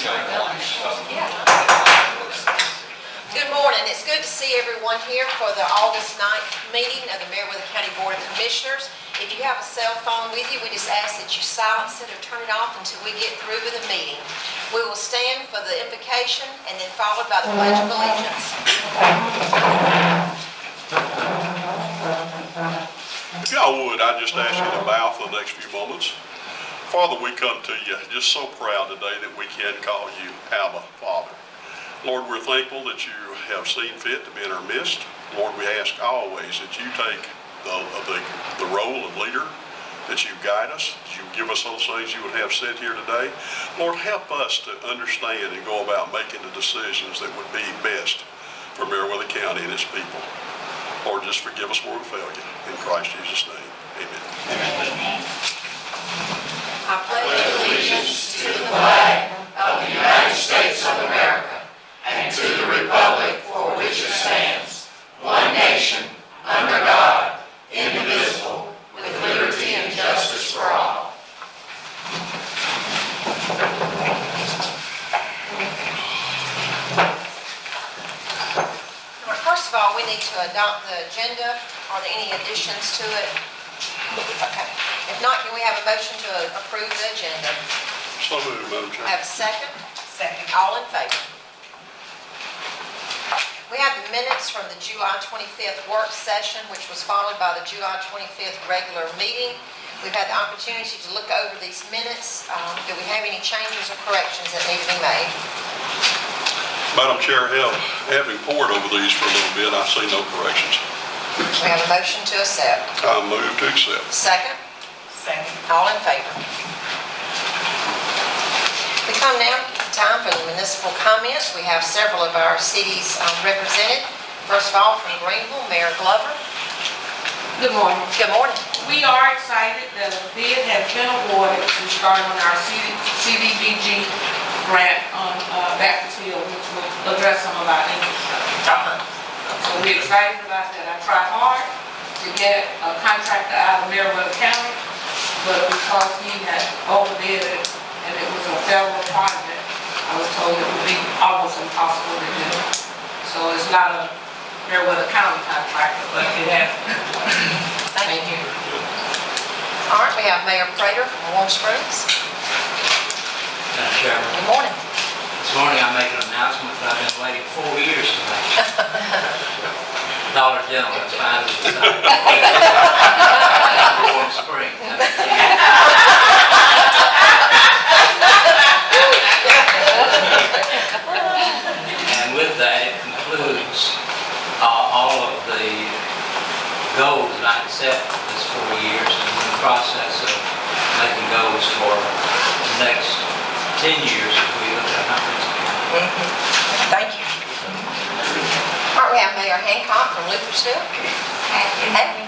Good morning. It's good to see everyone here for the August 9th meeting of the Meriwether County Board of Commissioners. If you have a cell phone with you, we just ask that you silence it or turn it off until we get through with the meeting. We will stand for the invocation and then followed by the Pledge of Allegiance. If y'all would, I'd just ask you to bow for the next few moments. Father, we come to you just so proud today that we can call you Abba, Father. Lord, we're thankful that you have seen fit to be in our midst. Lord, we ask always that you take the role of leader, that you guide us, that you give us those things you would have said here today. Lord, help us to understand and go about making the decisions that would be best for Meriwether County and its people. Lord, just forgive us where we fail you. In Christ Jesus' name, amen. Amen. I pledge Allegiance to the flag of the United States of America and to the republic for which it stands, one nation, under God, indivisible, with liberty and justice for all. First of all, we need to adopt the agenda. Are there any additions to it? Okay. If not, can we have a motion to approve the agenda? So moved, Madam Chair. Have a second? Second. All in favor? We have the minutes from the July 25th work session, which was followed by the July 25th regular meeting. We've had the opportunity to look over these minutes. Do we have any changes or corrections that need to be made? Madam Chair, having pored over these for a little bit, I see no corrections. We have a motion to accept. I move to accept. Second? Second. All in favor? We come now to the time for the municipal comments. We have several of our cities represented. First of all, from Greenville, Mayor Glover. Good morning. Good morning. We are excited that a bid has been awarded to start on our CDBG grant on Baptist Hill, which will address some of our infrastructure. So we're excited about that. I tried hard to get a contractor out of Meriwether County, but because he had overbid it and it was a federal project, I was told it would be almost impossible to do. So it's not a Meriwether County contractor, but it has. Thank you. All right, we have Mayor Prater from Warm Springs. Madam Chairman, Good morning. this morning I make an announcement that I've been waiting 4 years to make. Dollar General has finally decided. Warm Springs. And with that, it concludes all of the goals that I set for this 4 years, and in the process of making goals for the next 10 years if we look at comprehensive plan. Thank you. All right, we have Mayor Hancock from Luthersville. Hey,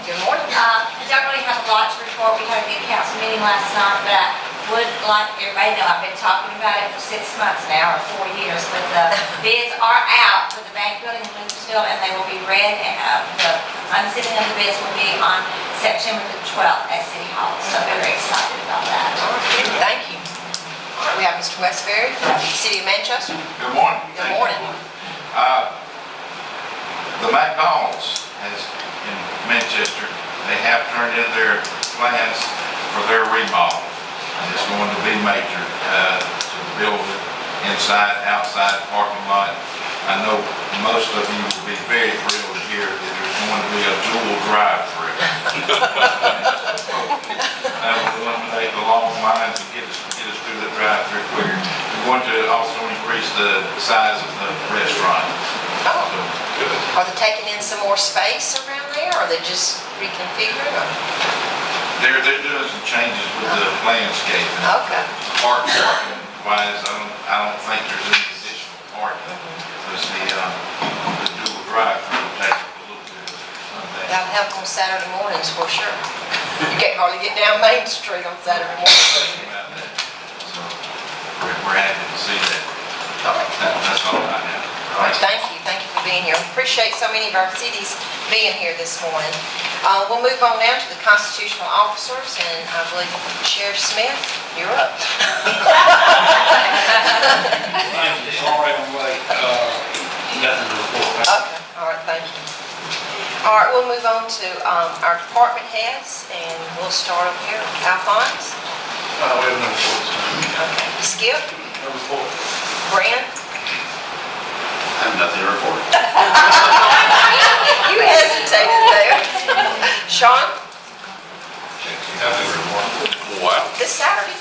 Good morning. I don't really have a lot to report. We had a good council meeting last night, but I would like everybody to know I've been talking about it for 6 months now, or 4 years, but the bids are out for the bank building in Luthersville, and they will be read, and the unsealing of the bids will be on September the 12th at City Hall, so very excited about that. Thank you. All right, we have Mr. Westbury from the City of Manchester. Good morning. Good morning. The McDonald's in Manchester, they have turned in their plans for their remodel. And it's going to be major to build it inside, outside parking lot. I know most of you will be very thrilled to hear that there's going to be a dual drive-through. That will eliminate the long lines and get us through the drive-through quicker. We're going to also increase the size of the restaurant. Oh. So, good. Are they taking in some more space around there, or are they just reconfiguring? They're doing some changes with the landscaping. Okay. Parking wise, I don't think there's any additional parking. Because the dual drive-through will take a little bit of that. That'll help on Saturday mornings for sure. You can't hardly get down Main Street on Saturday morning. About that. So we're happy to see that. All right. That's all I have. All right, thank you for being here. We appreciate so many of our cities being here this morning. We'll move on now to the constitutional officers, and I believe Sheriff Smith, you're up. Sorry, I'm late. Nothing to report. Okay, all right, thank you. All right, we'll move on to our department heads, and we'll start up here. Alphonse? We have no reports. Okay. Skip? No report. Brent? I have nothing to report. You hesitated there. Sean? Nothing to report. Wow. This Saturday?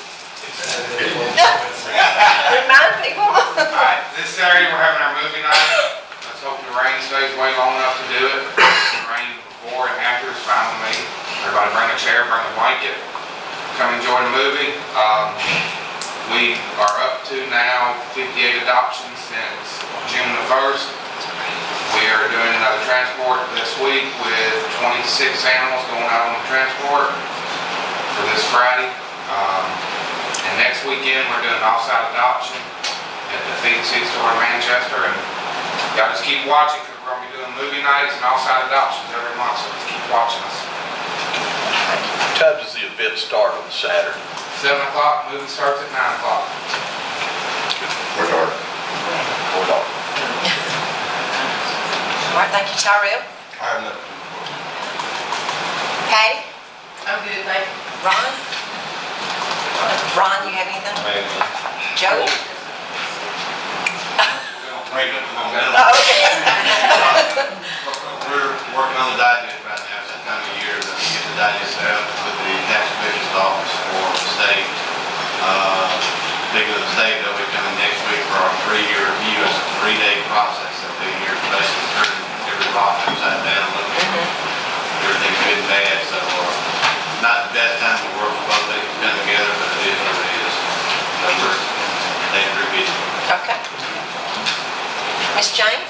Remind people. All right, this Saturday, we're having our movie night. Let's hope the rain stays way long enough to do it. The rain before and after is fine with me. Everybody bring a chair, bring a blanket, come enjoy the movie. We are up to now 58 adoptions since June the 1st. We are doing another transport this week with 26 animals going out on the transport for this Friday. And next weekend, we're doing an off-site adoption at the Feed and Seed store in Manchester. And y'all just keep watching, because we're going to be doing movie nights and off-site adoptions every month, so just keep watching us. What time does the event start on Saturday? 7 o'clock, movie starts at 9 o'clock. We're dark. Or not? All right, thank you, Tyrell. I have nothing to report. Patty? I'm good, thank you. Ron? Ron, you have anything? Joe? Break up the momentum. Oh, okay. We're working on the digest right now. It's that time of year to get the digest out with the tax commissioner's office for the state. Speaking of the state, they'll be coming next week for our 3-year review. It's a 3-day process. They'll be here basically turning every rock upside down, looking at everything good and bad. So not the best time to work with both things to come together, but it is what it is. So we're staying pretty busy. Okay. Miss Jane?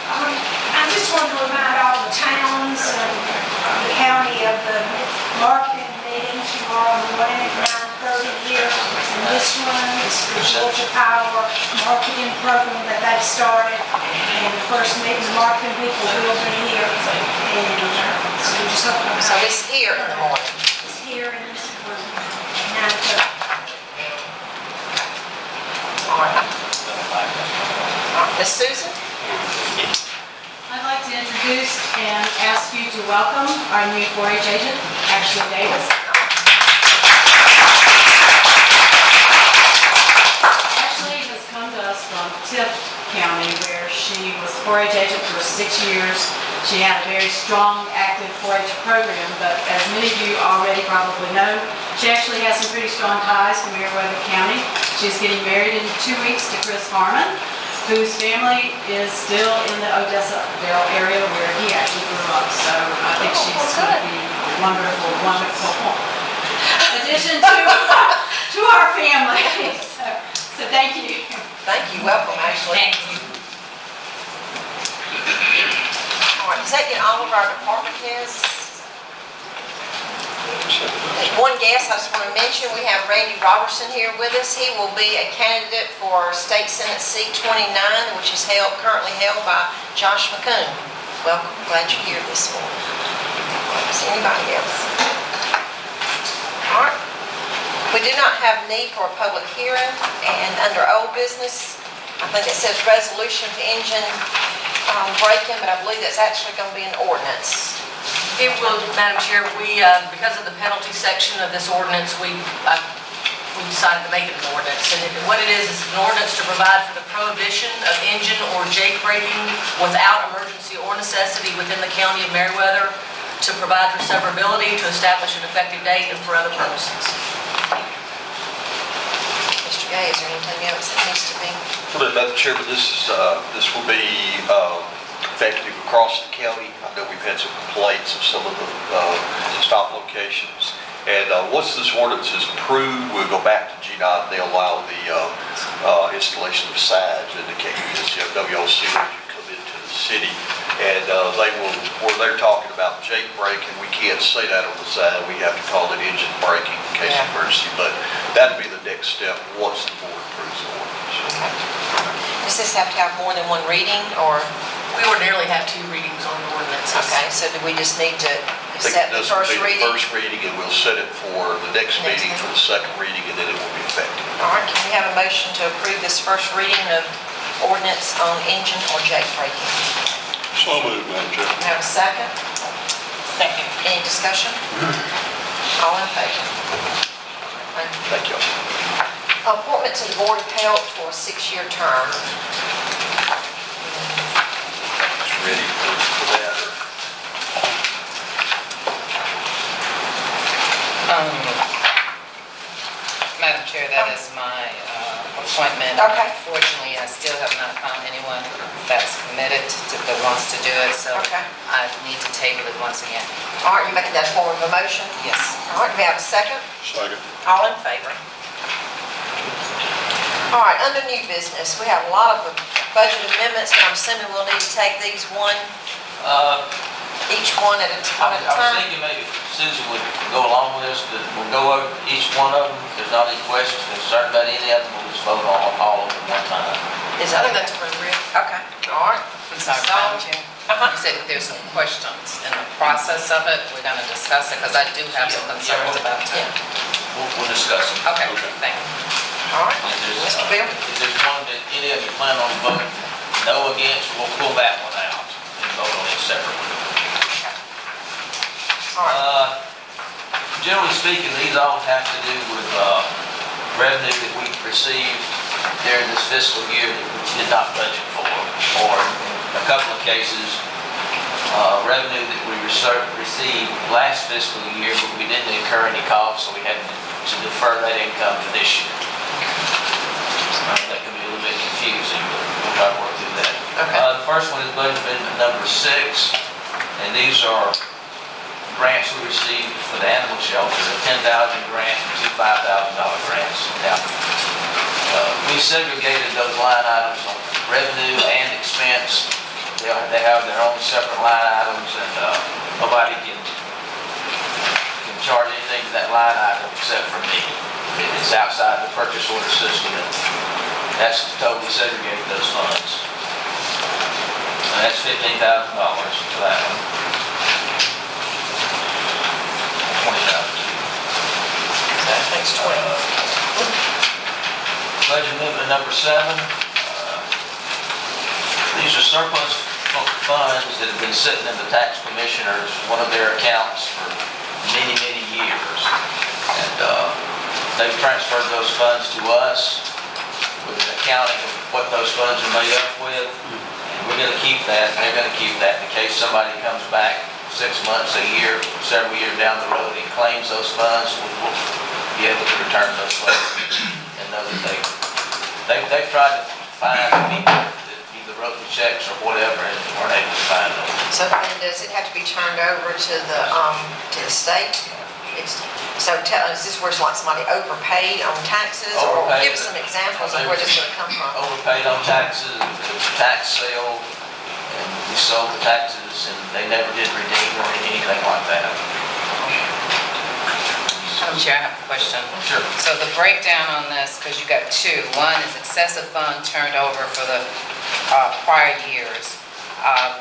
I just want to remind all the towns and the county of the marketing meeting tomorrow morning at 9:30 here. And this one is the Georgia Power marketing program that they've started. And the first meeting, the marketing people will be here. And so we just hope So it's here in the morning. it's here in this room at 9:30. All right. Miss Susan? I'd like to introduce and ask you to welcome our new 4-H agent, Ashley Davis. Ashley has come to us from Tift County, where she was 4-H agent for 6 years. She had a very strong, active 4-H program, but as many of you already probably know, she actually has some pretty strong ties to Meriwether County. She's getting married in 2 weeks to Chris Harmon, whose family is still in the Odessa-Vale area where he actually grew up. So I think she's going to be a wonderful, wonderful addition to our family. So thank you. Thank you. Welcome, Ashley. Thank you. All right, does that get all of our department heads? One guest I just want to mention, we have Randy Robertson here with us. He will be a candidate for State Senate Seat 29, which is currently held by Josh McCoon. Welcome, glad you're here this morning. Is anybody else? All right. We do not have need for a public hearing, and under old business, I think it says resolution to engine break-in, but I believe that's actually going to be an ordinance. It will, Madam Chair, because of the penalty section of this ordinance, we decided to make it an ordinance. And what it is an ordinance to provide for the prohibition of engine or jake braking without emergency or necessity within the county of Meriwether, to provide for severability, to establish an effective date, and for other purposes. Mr. Gay, is there anything else that needs to be? Well, Madam Chairman, this will be effective across the county. I know we've had some complaints of some of the stop locations. And once this ordinance is approved, we'll go back to GDOT. They'll allow the installation of signs indicating this, WOC as you come into the city. And where they're talking about jake braking, we can't say that on the sign. We have to call it engine braking in case of emergency. But that'd be the next step once the board approves the ordinance. Does this have to have more than one reading, or? We ordinarily have 2 readings on the ordinance. Okay, so do we just need to I think Set the this will first be the reading. first reading, and we'll set it for the next Next meeting for the second reading, and then it will be effective. All right, can we have a motion to approve this first reading of ordinance on engine or jackbraking? So moved, Madam Chair. Can we have a second? Second. Any discussion? All in favor? Thank you. Appointment to the Board of Health for a 6-year term. Ready for that? Madam Chair, that is my appointment. Okay. Unfortunately, I still have not found anyone that's committed that wants to do it, so Okay. I need to table it once again. All right, you making that form of a motion? Yes. All right, we have a second? Second. All in favor? All right, under new business, we have a lot of budget amendments, but I'm assuming we'll need to take these each one at a I was time. thinking maybe Susan would go along with us, but we'll go over each one of them. If there's not any questions concerned about any of them, we'll just vote on all of them one time. Is I that think that's appropriate. Okay, all right. I'm sorry, Madam Chair. You said if there's some questions in the process of it, we're going to discuss it, because I do have some concerns about it. Yeah. We'll discuss them. Okay, thank you. All right, If there's, Mr. Bill? if there's one that any of you plan on voting no against, we'll pull that one out and vote on it separately. All right. Generally speaking, these all have to do with revenue that we received during this fiscal year that we did not budget for, or in a couple of cases, revenue that we received last fiscal year, but we didn't incur any costs, so we had to defer that income to this year. That can be a little bit confusing, but we'll try to work through that. Okay. The first one is budget amendment number 6, and these are grants we received for the animal shelter, a $10,000 grant and 2 $5,000 grants. Now, we segregated those line items on revenue and expense. They have their own separate line items, and nobody can charge anything to that line item except for me. It's outside the purchase order system, and that's to totally segregate those funds. And that's $15,000 for that one. 20,000. That makes 20. Budget amendment number 7. These are surplus funds that have been sitting in the tax commissioners, one of their accounts for many, many years. And they've transferred those funds to us with an accounting of what those funds are made up with. And we're going to keep that, and they're going to keep that in case somebody comes back 6 months, a year, several years down the road and claims those funds, we'll be able to return those funds and know that they've tried to find people that either wrote the checks or whatever and weren't able to find them. So then does it have to be turned over to the state? So is this where like somebody overpaid on taxes? Or Overpaid. give us some examples of where this is going to come from. Overpaid on taxes, it was a tax sale, and we sold the taxes, and they never did redeem or anything like that. Madam Chair, I have a question. Sure. So the breakdown on this, because you got two. One is excessive fund turned over for the prior years.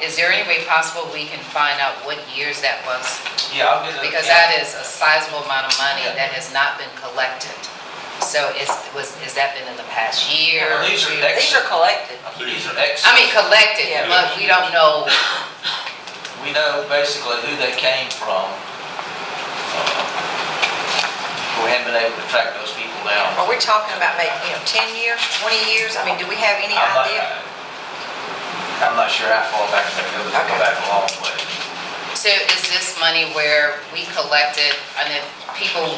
Is there any way possible we can find out what years that was? Yeah, I'll get it. Because that is a sizable amount of money Yeah. that has not been collected. So has that been in the past year? Well, these are These are collected. These are excess. I mean, collected, Yeah. but we don't know. We know basically who they came from. We haven't been able to track those people down. Are we talking about maybe, 10 years, 20 years? I mean, do we have any idea? I'm not sure how far back that goes. It'll go Okay. back a long way. So is this money where we collected, and if people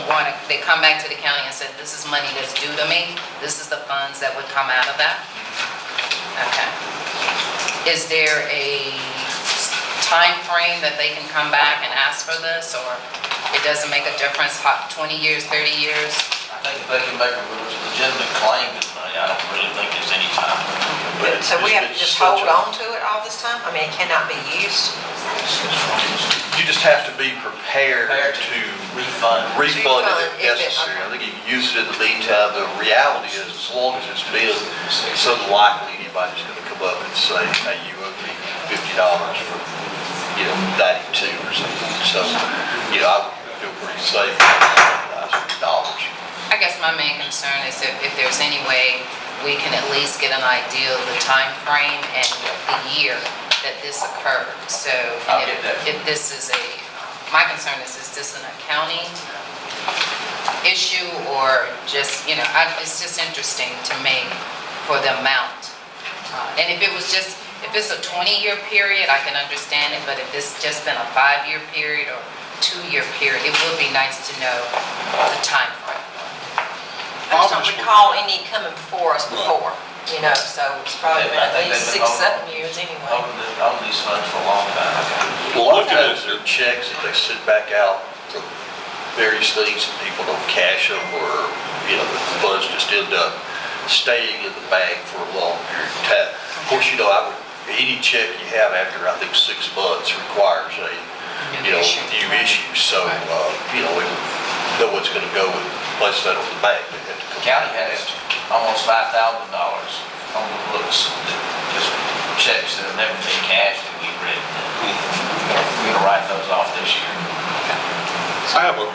they come back to the county and said, this is money that's due to me, this is the funds that would come out of that? Okay. Is there a time frame that they can come back and ask for this, or it doesn't make a difference, 20 years, 30 years? I think if they can make a legitimate claim to the money, I don't really think there's any time. But So we have to it's just such hold a- on to it all this time? I mean, it cannot be used? You just have to be prepared Prepared to refund. refund it Refund if if it- necessary. I think you can use it in the meantime. The reality is, as long as it's been, it's unlikely anybody's going to come up and say, hey, you owe me $50 for 92 or something. So, I feel pretty safe with dollars. I guess my main concern is if there's any way we can at least get an idea of the time frame and the year that this occurred. So, I'll get that. if this is my concern is this an accounting issue or just, it's just interesting to me for the amount. And if it's a 20-year period, I can understand it, but if it's just been a 5-year period or 2-year period, it would be nice to know the time frame. I just don't recall any coming before us before, so it's probably been at least 6, 7 years anyway. Own these funds for a long time. Well, look at it, their checks that they sit back out for various things, and people don't cash them, or, the funds just end up staying in the bank for a long period of time. Of course, any check you have after, I think, 6 months requires a, new issue. So, we know what's gonna go with, place that on the bank. They have to The county has almost $5,000 on the books, just checks that have never been cashed that we've written. We're gonna write those off this year. I have go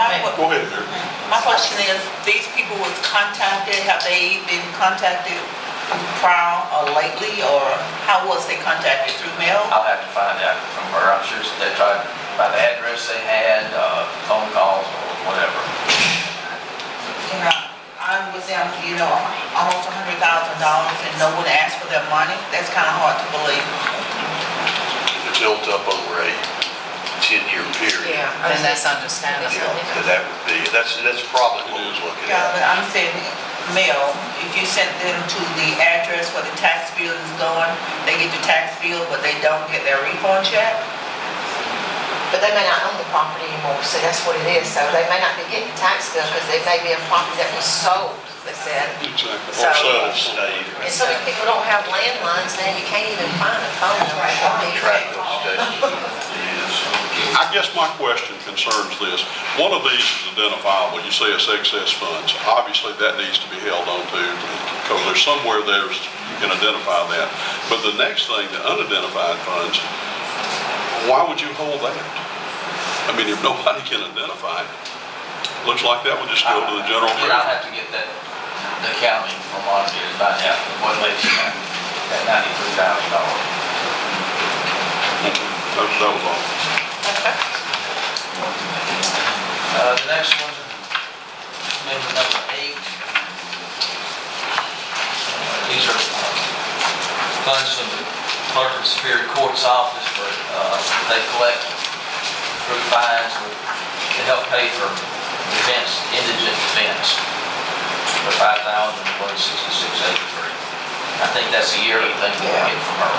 ahead, Mary. My question is, these people was contacted, have they been contacted prior or lately, or how was they contacted, through mail? I'll have to find out from her. I'm sure they tried by the address they had, phone calls or whatever. I was down, almost $100,000 and no one asked for their money. That's kind of hard to believe. It's built up over a 10-year period. Yeah, And that's understandable. And that would be, that's probably what we're looking Yeah, at. but I'm saying mail, if you sent them to the address where the tax bill is going, they get the tax bill, but they don't get their refund check? But they may not own the property anymore, so that's what it is. So they may not be getting tax bill because it may be a property that was sold, they said. Exactly. So- Or Stayed. And so many people don't have landlines now, you can't even find a phone number for people. Track those days. I guess my question concerns this. One of these is identifiable. You say it's excess funds. Obviously, that needs to be held on to because there's somewhere you can identify that. But the next thing, the unidentified funds, why would you hold that? I mean, if nobody can identify it, looks like that would just go to the general And fund. I'll have to get the accounting from Monty and find out what makes that $93,000. That was all. The next one, number 8. These are funds from the Clerk of Superior Court's office for, they collect through fines to help pay for defense, indigent defense for $5,166.83. I think that's a yearly thing we get from her.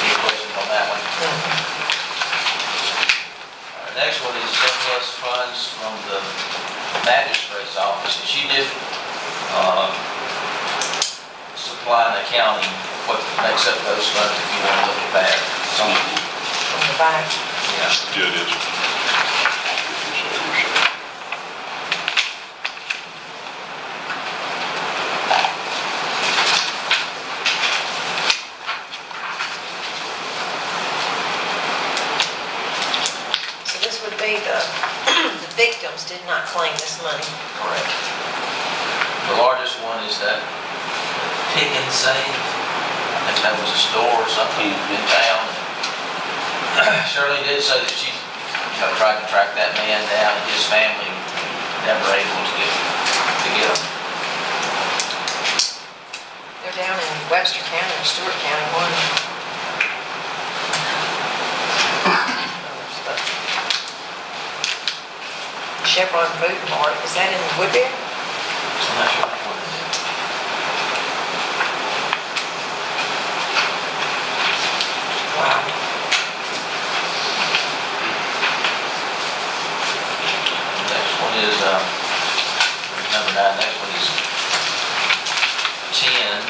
Any questions on that one? Next one is surplus funds from the magistrate's office, and she did supply an accounting what makes up those funds if you want to look at that. From the back. Yeah. Yeah, it is. So this would be the victims did not claim this money. Correct. The largest one is that Pick and Save. I think that was a store or something in town. Shirley did say that she tried to track that man down and his family, never able to get him. They're down in Webster County or Stewart County, one. Chevron Food Mart, is that in Woodbury? So I'm not sure what it is. Wow. Next one is, number 9, next one is 10.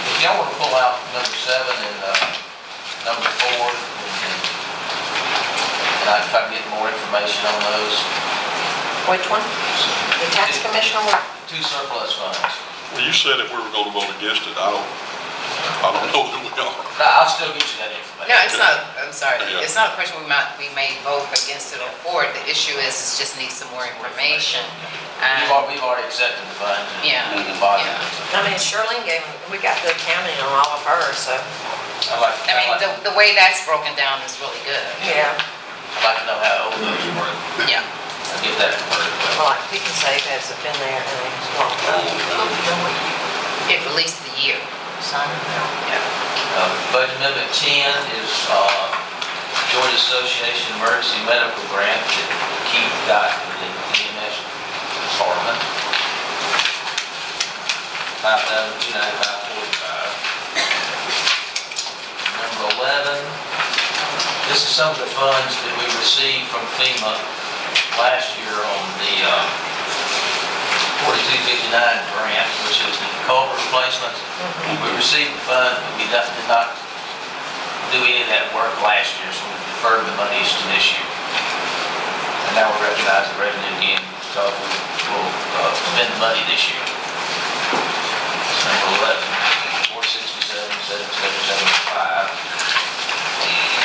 If y'all want to pull out number 7 and number 4, and I can try to get more information on those. Which one? The tax commissioner? Two surplus funds. Well, you said if we were going to vote against it, I don't know that we are. I'll still get you that information. No, it's not, I'm sorry, Yeah. it's not a question we may vote against it or for it. The issue is, it just needs some more information. We've already accepted the funds. and Yeah. the bond. Yeah. I mean, Shirley gave, we got the accounting on all of hers, so. I mean, the way that's broken down is really good. Yeah. I'd like to know how old those were. Yeah. I'll get that converted. Well, like Pick and Save has been there and it's long time. If at least the year. Yeah. Budget Amendment 10 is Georgia Association Emergency Medical Grant that Keith got for the EMS department. $5,295.45. Number 11, this is some of the funds that we received from FEMA last year on the 4259 grant, which is the culvert replacements. We received the fund, but we did not do any of that work last year, so we deferred the monies to this year. And now we recognize the revenue again, so we'll spend the money this year. It's number 11, 467, 7775.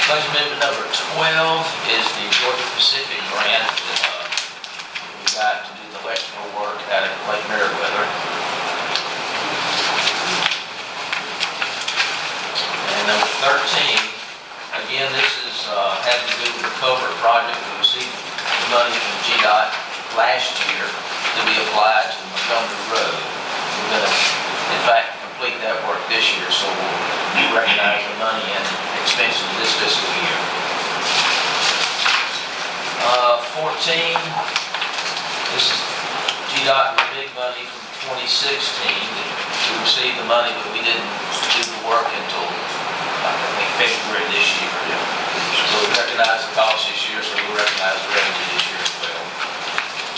Budget amendment number 12 is the Georgia Pacific grant that we got to do the electrical work out at Lake Meriwether. And number 13, again, this is having to do with the culvert project. We received the money from GDOT last year to be applied to Montgomery Road. We're going to, in fact, complete that work this year, so we'll recognize the money and expenses this fiscal year. 14, this is GDOT with big money from 2016. We received the money, but we didn't do the work until, I think, February this year. So we recognize the cost this year, so we recognize the revenue this year as well.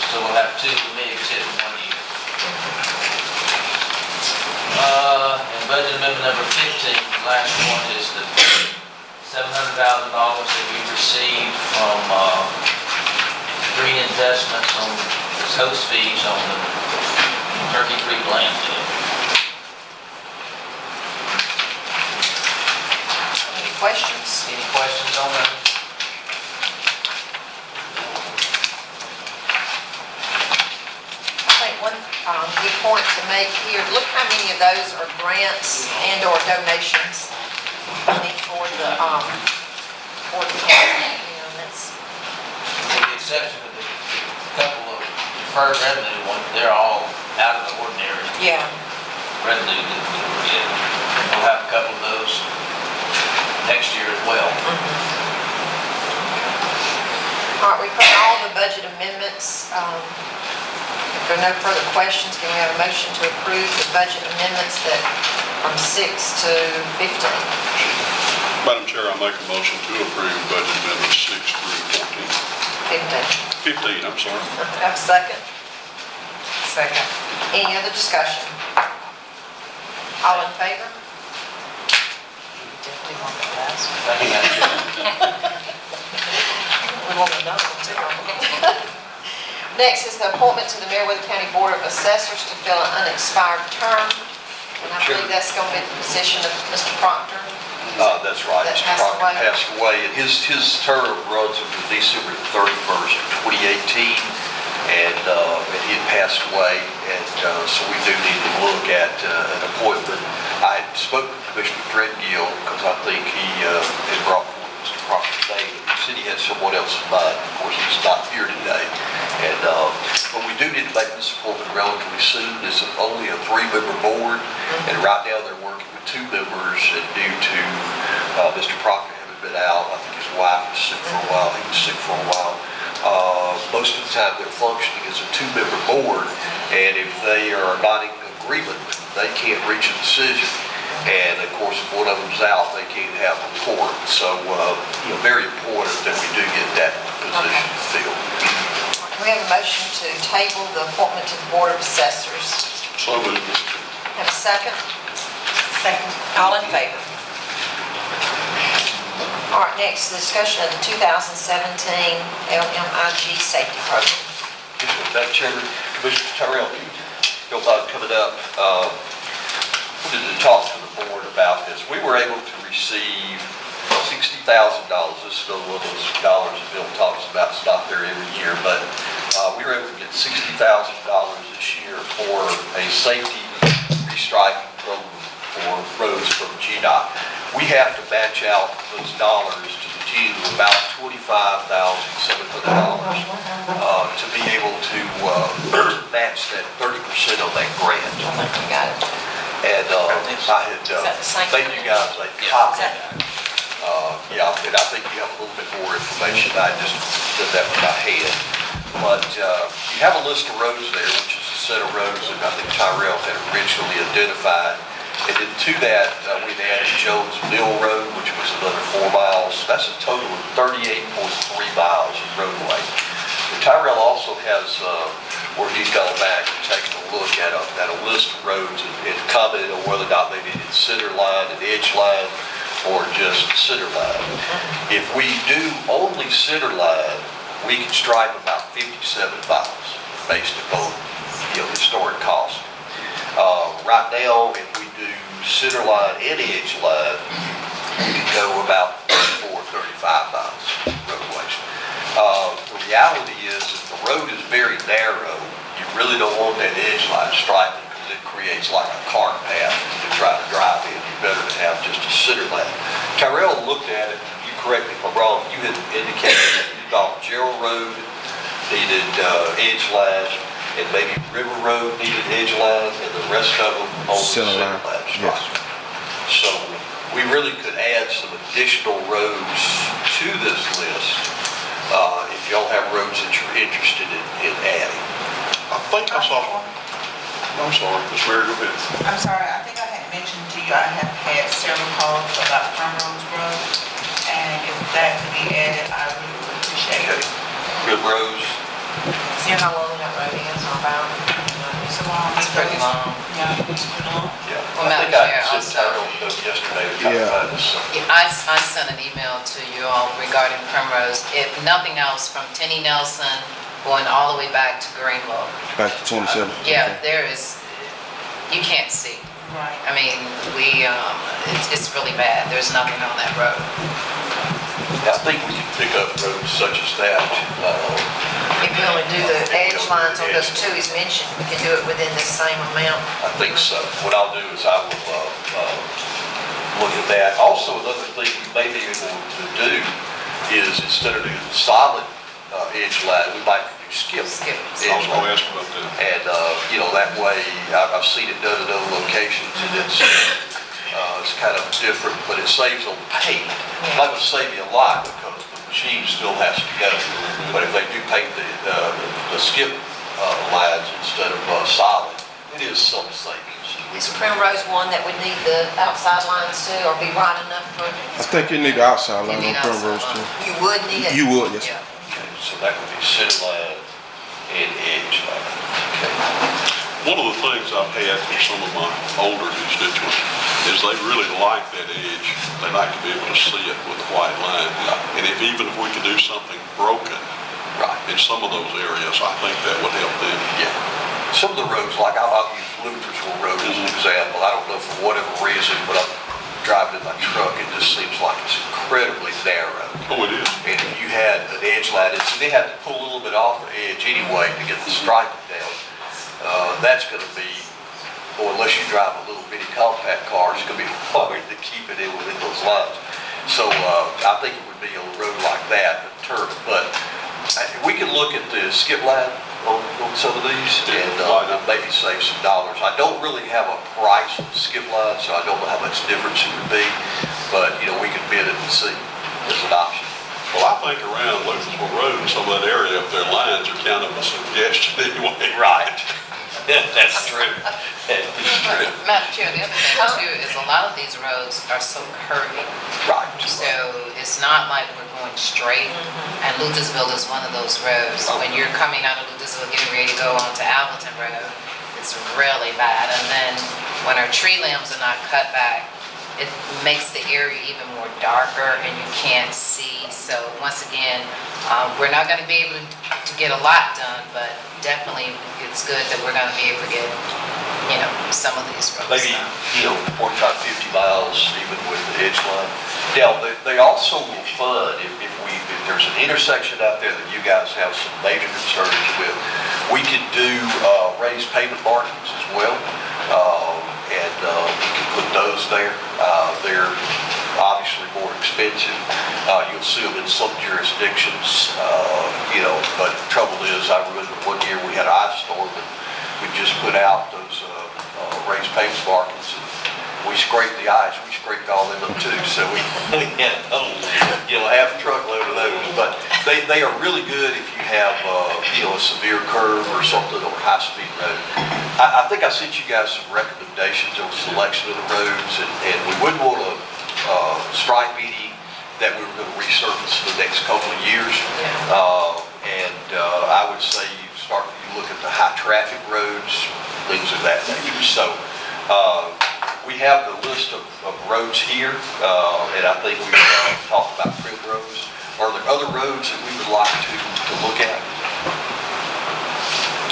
So we'll have two MIGs hit in 1 year. And budget amendment number 15, the last one, is the $700,000 that we received from Green Investments on the host fees on the Turkey Creek landfill. Any questions? Any questions on that? I think one good point to make here, look how many of those are grants and or donations money for the county. You know, that's, With the exception of the couple of deferred revenue ones, they're all out of the ordinary yeah. revenue that we were getting. We'll have a couple of those next year as well. All right, we put all the budget amendments. If there are no further questions, can we have a motion to approve the budget amendments that from 6 to 15? Madam Chair, I make a motion to approve budget amendments 6 through 14. 15, I'm sorry. Have a second? Second. Any other discussion? All in favor? Definitely want the last one. Thank you, Madam Chair. We want to know too. Next is the appointment to the Meriwether County Board of Assessors to fill an unexpired term. And I believe that's going to be the position of Mr. Proctor. That's right. That Mr. passed Proctor away. passed away, and his term runs until December 31st of 2018, and he had passed away, and so we do need to look at an appointment. I spoke to Commissioner Threadgill because I think he had brought forward Mr. Proctor's name. He said he had someone else in mind. Of course, he's not here today, and but we do need to make this appointment relatively soon. It's only a 3-member board, and right now they're working with 2 members, and due to Mr. Proctor having been out, I think his wife was sick for a while, he was sick for a while. Most of the time they're functioning as a 2-member board, and if they are not in agreement, they can't reach a decision. And of course, if one of them's out, they can't have a report. So, very important that we do get that position filled. We have a motion to table the appointment to the Board of Assessors. So moved. Have a second? Second. All in favor? All right, next, discussion of the 2017 LMIG safety program. Madam Chairman, Commissioner Tyrell, if you don't mind coming up, wanted to talk to the board about this. We were able to receive $60,000. This is one of those dollars that Bill talks about. It's not there every year, but we were able to get $60,000 this year for a safety restriping program for roads from GDOT. We have to match out those dollars to the tune of about $25,700 to be able to match that 30% on that grant. Got it. And I had, thank you guys, I copied that. Yeah, and I think you have a little bit more information. I just did that with my head. But you have a list of roads there, which is a set of roads that I think Tyrell had originally identified. And then to that, we've added Jones Mill Road, which was another 4 miles. That's a total of 38.3 miles of roadway. And Tyrell also has, where he's gone back and taken a look at a list of roads and commented on whether or not they needed center line and edge line or just center line. If we do only center line, we can stripe about 57 miles based upon, historic cost. Right now, if we do center line and edge line, we can go about 34, 35 miles roadways. The reality is, if the road is very narrow, you really don't want that edge line striping because it creates like a cart path to try to drive in. You're better to have just a center line. Tyrell looked at it, you correct me if I'm wrong, you had indicated that you thought Gerald Road needed edge line, and maybe River Road needed edge line, and the rest of them on the center line striping. So we really could add some additional roads to this list if y'all have roads that you're interested in adding. I think I saw, I'm sorry, Ms. Mary, go ahead. I'm sorry, I think I had mentioned to you, I have had several calls about Primrose Road, and if that could be added, I really would appreciate it. Good roads. See how long that road is about? It's pretty long. Yeah, it's pretty long. Yeah. Well, I think Madam Chair, I sent Tyrell a note yesterday to try to find this. I sent an email to you all regarding Primrose. If nothing else, from Tenny Nelson going all the way back to Greenville. Back to 27. Yeah, there is, you can't see. Right. I mean, it's really bad. There's nothing on that road. I think we can pick up roads such as that. If we only do the edge lines on those two he's mentioned, we can do it within the same amount. I think so. What I'll do is I will look at that. Also, another thing we may be able to do is instead of doing solid edge line, we might do skip edge I was going to line. ask about that. And, that way, I've seen it done in other locations, and it's kind of different, but it saves on paint. It's not going to save you a lot because the machine still has to go. But if they do paint the skip lines instead of solid, it is some savings. Is Primrose one that would need the outside lines too, or be wide enough for? I think you need the outside line on Primrose too. You would need it? You would, yes. Yeah. Okay, so that would be center line and edge line. Okay. One of the things I've had from some of my older constituents is they really like that edge. They like to be able to see it with a white line. And even if we could do something broken in some of those areas, I think that would help them. Yeah. Some of the roads, like I'll use Luthersville Road as an example. I don't know for whatever reason, but I'm driving in my truck, it just seems like it's incredibly narrow. Oh, it is. And if you had an edge line, they have to pull a little bit off the edge anyway to get the striping down. That's going to be, or unless you drive a little bitty compact car, it's going to be hard to keep it in within those lines. So I think it would be a road like that, but we can look at the skip line on some of these and maybe save some dollars. I don't really have a price on the skip line, so I don't know how much difference it would be, but we can bid it and see as an option. Well, I think around Luthersville Road and some of that area up there, lines are kind of a suggestion anyway. Right. That's true. Madam Chair, the other thing too is a lot of these roads are so curvy. Right. So it's not like we're going straight, and Luthersville is one of those roads. When you're coming out of Luthersville, getting ready to go onto Appleton Road, it's really bad. And then when our tree limbs are not cut back, it makes the area even more darker and you can't see. So once again, we're not gonna be able to get a lot done, but definitely it's good that we're gonna be able to get, some of these roads Maybe, done. 45, 50 miles even with the edge line. Now, they also will fund, if there's an intersection out there that you guys have some major concerns with, we could do raised pavement markings as well. And we can put those there. They're obviously more expensive. You'll see them in some jurisdictions, but the trouble is, I remember one year we had an ice storm and we just put out those raised pavement markings. We scraped the ice, we scraped all of them too, so we had half a truckload of those. But they are really good if you have a severe curve or something, or high-speed road. I think I sent you guys some recommendations on selection of the roads, and we wouldn't want a strike meeting that we were going to resurface for the next couple of years. I would say you look at the high-traffic roads, things of that nature. So we have the list of roads here, and I think we've talked about primrose. Are there other roads that we would like to look at?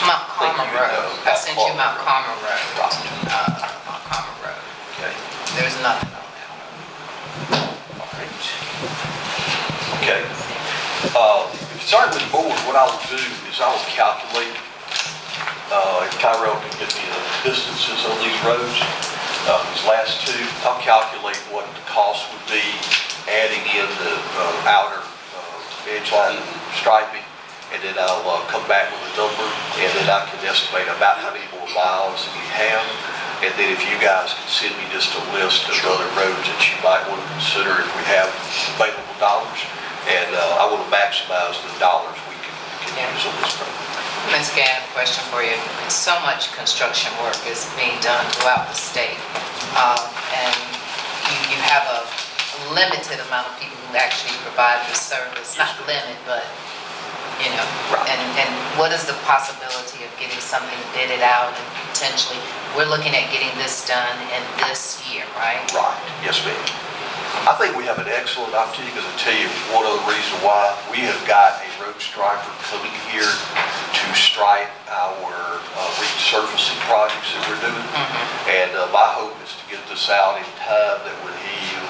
Mount Carmel Road. I sent you Mount Carmel Road. Mount Carmel Road. Okay. There's nothing on that road. All right. Okay. If it's all right with the board, what I will do is I will calculate, if Tyrell can get me the distances on these roads, these last two, I'll calculate what the cost would be adding in the outer edge line striping, and then I'll come back with a number, and then I can estimate about how many more miles that you have. And then if you guys can send me just a list of other roads that you might want to consider if we have available dollars. And I want to maximize the dollars we can use on this program. Ms. Gann, I have a question for you. So much construction work is being done throughout the state, and you have a limited amount of people who actually provide this service. Not limit, but Right. And what is the possibility of getting something bidded out and potentially, we're looking at getting this done in this year, right? Right, yes ma'am. I think we have an excellent opportunity, because I tell you one other reason why. We have got a road striper coming here to stripe our resurfacing projects that we're doing. And my hope is to get this out in time that when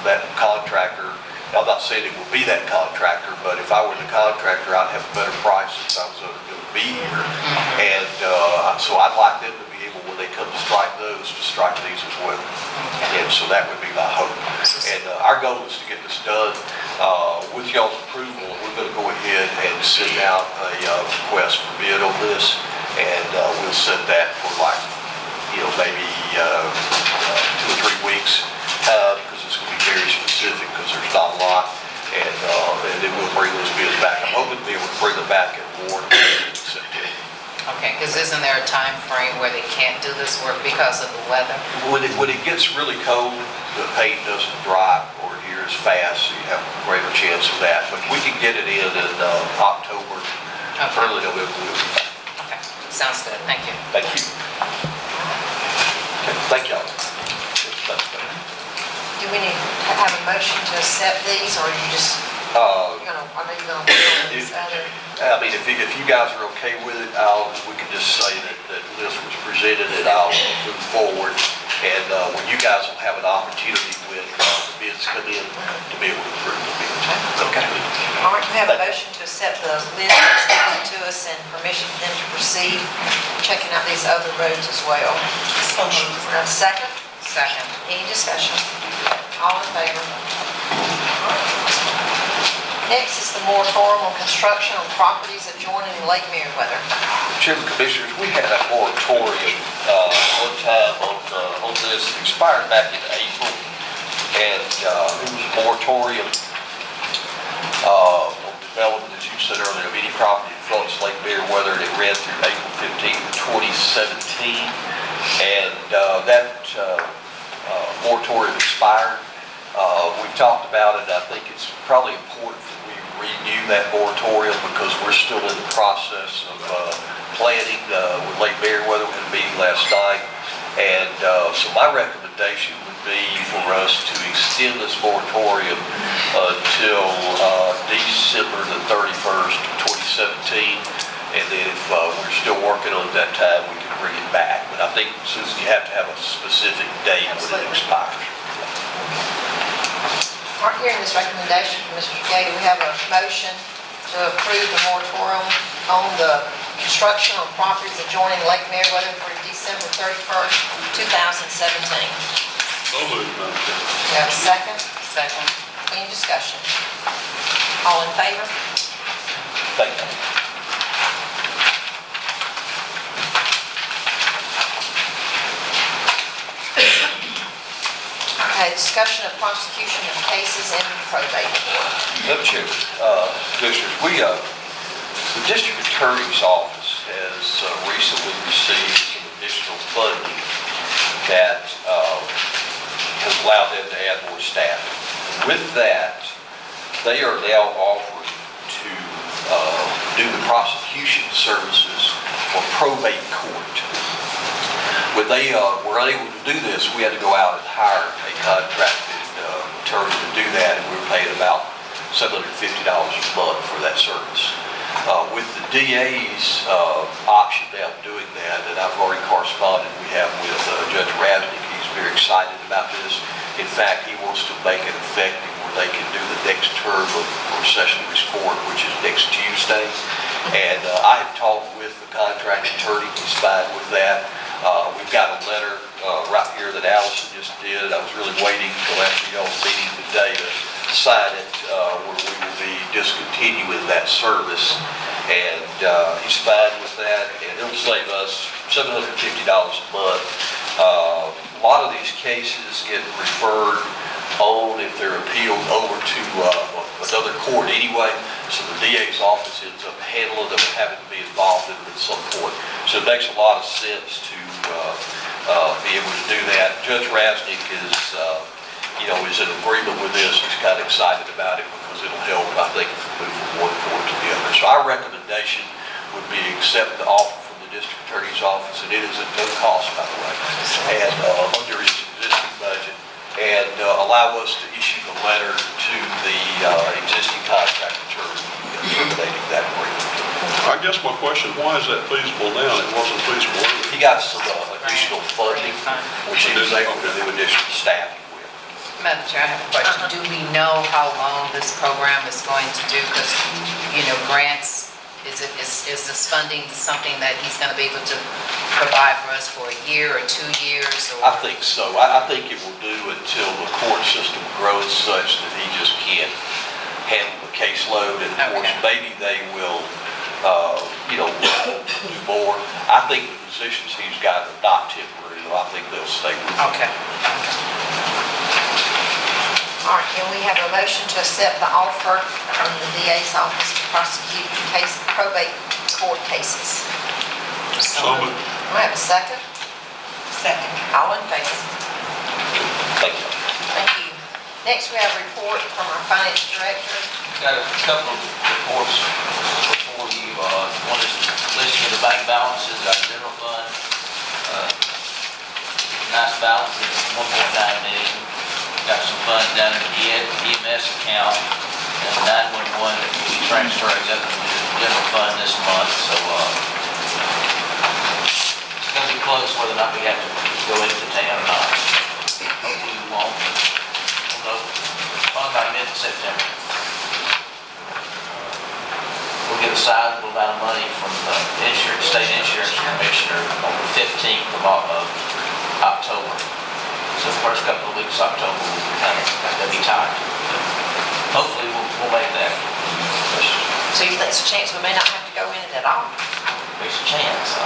that contractor, I'm not saying it will be that contractor, but if I were the contractor, I'd have a better price since I was going to be here. And so I'd like them to be able, when they come to strike those, to strike these as well. And so that would be my hope. And our goal is to get this done. With y'all's approval, we're going to go ahead and send out a request for bid on this, and we'll set that for maybe 2 or 3 weeks, because it's going to be very specific, because there's not a lot, and then we'll bring those bids back. I'm hoping to be able to bring them back in Ward in September. Okay, because isn't there a time frame where they can't do this work because of the weather? When it gets really cold, the paint doesn't dry or adhere as fast, so you have a greater chance of that. But we can get it in October, early November. Okay, sounds good. Thank you. Thank you. Okay, thank y'all. Do we need to have a motion to accept these, or are you just, are you gonna put on these other? I mean, if you guys are okay with it, we can just say that this was presented, and I'll move forward. And when you guys will have an opportunity when the bids come in to be able to approve the bids. Okay. All right, we have a motion to accept the list that's given to us and permission for them to proceed, checking out these other roads as well. Now, second? Second. Any discussion? All in favor? Next is the moratorium on construction on properties adjoining Lake Meriwether. Chairman, Commissioners, we had a moratorium one time on this. It expired back in April, and it was a moratorium on development, as you said earlier, of any property that fronts Lake Meriwether, and it ran through April 15, 2017. And that moratorium expired. We've talked about it. I think it's probably important that we renew that moratorium, because we're still in the process of planning with Lake Meriwether. We had a meeting last night, and so my recommendation would would be for us to extend this moratorium until December the 31st, 2017. And then if we're still working on it that time, we can bring it back. But I think, Susan, you have to have a specific date when it expires. All right, hearing this recommendation from Mr. Gay, we have a motion to approve the moratorium on the construction on properties adjoining Lake Meriwether for December 31st, 2017. So moved, Madam Chair. We have a second? Second. Any discussion? All in favor? Thank you. Okay, discussion of prosecution of cases in probate court. Madam Chair, Commissioners, the District Attorney's Office has recently received some additional funding that has allowed them to add more staff. With that, they are now offering to do the prosecution services for probate court. When they were unable to do this, we had to go out and hire a contracted attorney to do that, and we were paying about $750 a month for that service. With the DA's option now of doing that, and I've already corresponded we have with Judge Rasnick, he's very excited about this. In fact, he wants to make it effective where they can do the next term of Sessions Court, which is next Tuesday. And I have talked with the contract attorney, he's fine with that. We've got a letter right here that Allison just did. I was really waiting until after y'all's meeting today to sign it, where we will be discontinuing that service. And he's fine with that, and it'll save us $750 a month. A lot of these cases get referred on if they're appealed over to another court anyway, so the DA's office ends up handling them, having to be involved in them at some point. So it makes a lot of sense to be able to do that. Judge Rasnick is in agreement with this. He's kind of excited about it because it'll help, I think, move from one court to the other. So our recommendation would be accept the offer from the District Attorney's Office, and it is at no cost, by the way, and under his existing budget, and allow us to issue the letter to the existing contract attorney terminating that agreement. I guess my question, why is that feasible now? It wasn't feasible earlier. He got some additional funding, which he was able to do additional staffing with. Madam Chair, I have a question. Do we know how long this program is going to do? Because, grants, is this funding something that he's going to be able to provide for us for a year or 2 years? I think so. I think it will do until the court system grows such that he just can't handle the caseload. And of course, maybe they will, do more. I think the positions he's got are not temporary, though. I think they'll stay with him. Okay. All right, can we have a motion to accept the offer from the DA's office to prosecute probate court cases? So moved. Do I have a second? Second. All in favor? Thank you. Thank you. Next, we have a report from our finance director. Got a couple of reports before you. One is listing of the bank balances, our general fund. Nice balance is $1.9 million. Got some funds down in the EMS account and 911 that will be transferring up to the general fund this month. So it's going to be close whether or not we have to go into town or not. Hopefully we won't. We'll know probably by mid-September. We'll get a sizable amount of money from the state insurance commissioner on the 15th of October. So the first couple of weeks of October will be kind of going to be tight. Hopefully we'll make that. So you think there's a chance we may not have to go in it at all? There's a chance.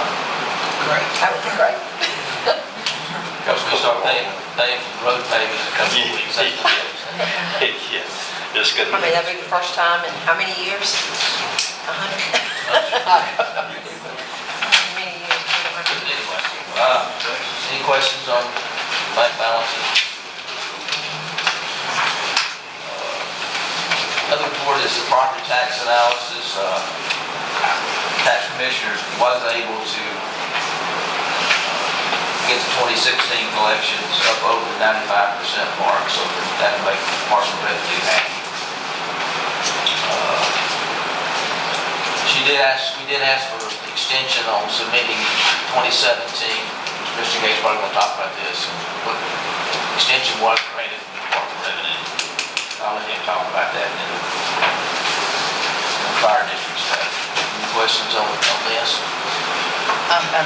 Great. That would be great. Because we start paying for road paving in a couple of weeks. Yes, it's good. I mean, that'd be the first time in how many years? 100? Many years. Anyway, any questions on bank balances? Other report is the property tax analysis. Tax commissioner was able to get the 2016 collections up over the 95% mark, so that would make Parcel Revenue happy. We did ask for extension on submitting 2017. Mr. Gates probably going to talk about this, but extension was granted from the Department of Revenue. I'll let him talk about that in the fire district stuff. Any questions on this?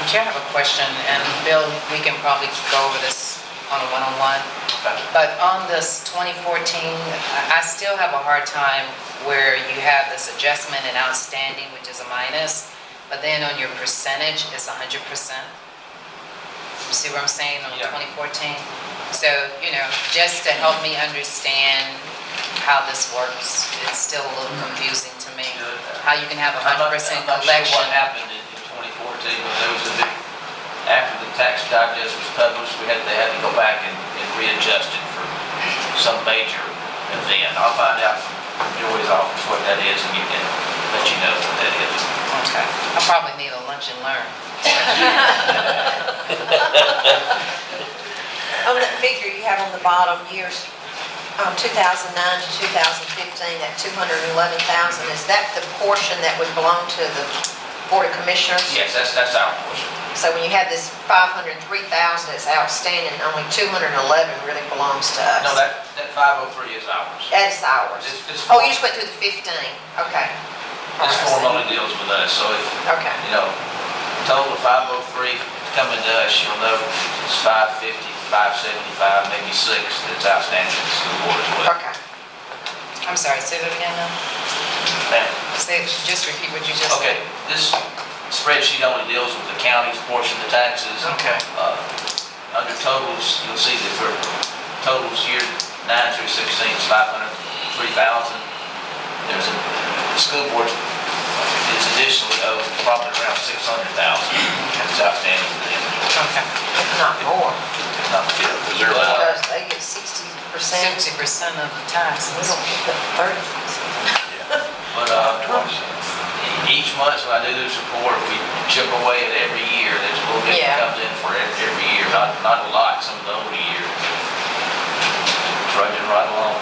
Chair, I have a question, and Bill, we can probably go over this on a one-on-one. Okay. But on this 2014, I still have a hard time where you have this adjustment in outstanding, which is a minus, but then on your percentage, it's 100%. You see what I'm saying on 2014? So, just to help me understand how this works, it's still a little confusing to me. How you can have 100% collection. I'm not sure what happened in 2014, but there was a big, after the tax digest was published, they had to go back and readjust it for some major event. I'll find out from Joey's office what that is and let you know what that is. Okay. I probably need a lunch and learn. On that figure you have on the bottom, years 2009 to 2015, that 211,000, is that the portion that would belong to the Board of Commissioners? Yes, that's our portion. So when you have this 503,000 that's outstanding, only 211 really belongs to us? No, that 503 is ours. That's ours. Oh, you just went through the 15, okay. This form only deals with us, so if, Okay. total of 503 coming to us, you'll know it's 550, 575, maybe 6 that's outstanding to the school board as well. Okay. I'm sorry, say that again now. Just repeat what you just said. Okay, this spreadsheet only deals with the county's portion of the taxes. Okay. Under totals, you'll see that for totals year 9 through 16 is 503,000. There's the school board is additionally owed probably around 600,000. That's outstanding to them. Okay. If not more. Not good. Because they get 60%. 60% of the taxes. We don't get 30%. But each month when I do this report, we chip away at every year. There's a little bit that comes in for every year, not a lot, some of the older years. Trudging right along.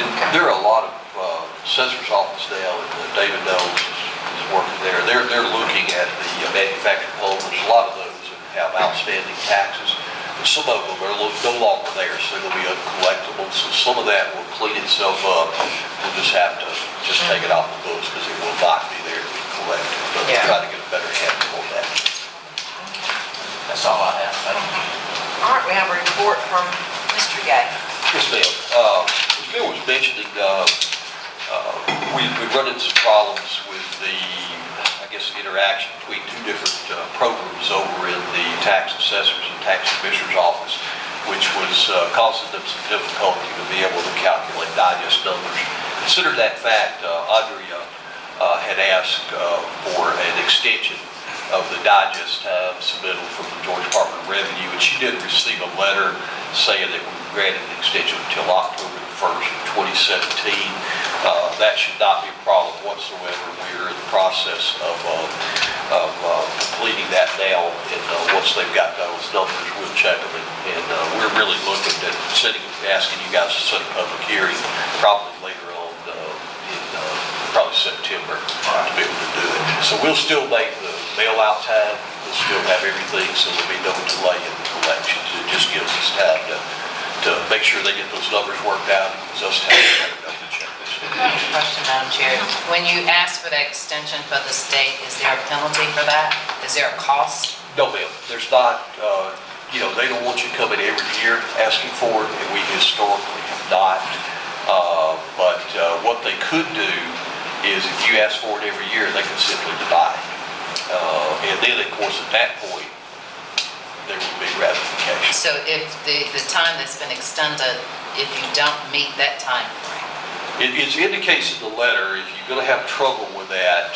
And there are a lot of assessor's office now, and David Knowles is working there. They're looking at the manufactured homes. There's a lot of those that have outstanding taxes. And some of them are no longer there, so they'll be uncollectible. So some of that will clean itself up. We'll just have to take it off the books because it will not be there to be collected. But we'll try to get a better handle on that. That's all I have. Thank you. All right, we have a report from Mr. Gay. Yes, ma'am. As Bill was mentioning, we've run into some problems with the, interaction between two different programs over in the tax assessors and tax commissioner's office, which was causing them some difficulty to be able to calculate digest numbers. Consider that fact, Andrea had asked for an extension of the digest time submittal from the Georgia Department of Revenue, and she did receive a letter saying that we granted an extension until October the 1st of 2017. That should not be a problem whatsoever. We're in the process of completing that now, and once they've got those numbers, we'll check them, and we're really looking at asking you guys to set a public hearing probably later on in probably September to be able to do it. So we'll still make the mail out time, we'll still have everything, so there'll be no delay in the collections. It just gives us time to make sure they get those numbers worked out, and gives us time to check this. I have a question, Madam Chair. When you ask for that extension for the state, is there a penalty for that? Is there a cost? No, ma'am, there's not. They don't want you coming every year asking for it, and we historically have not. But what they could do is if you ask for it every year, they can simply deny it. And then, of course, at that point, there would be ratification. So if the time that's been extended, if you don't meet that time frame? It indicates in the letter, if you're going to have trouble with that,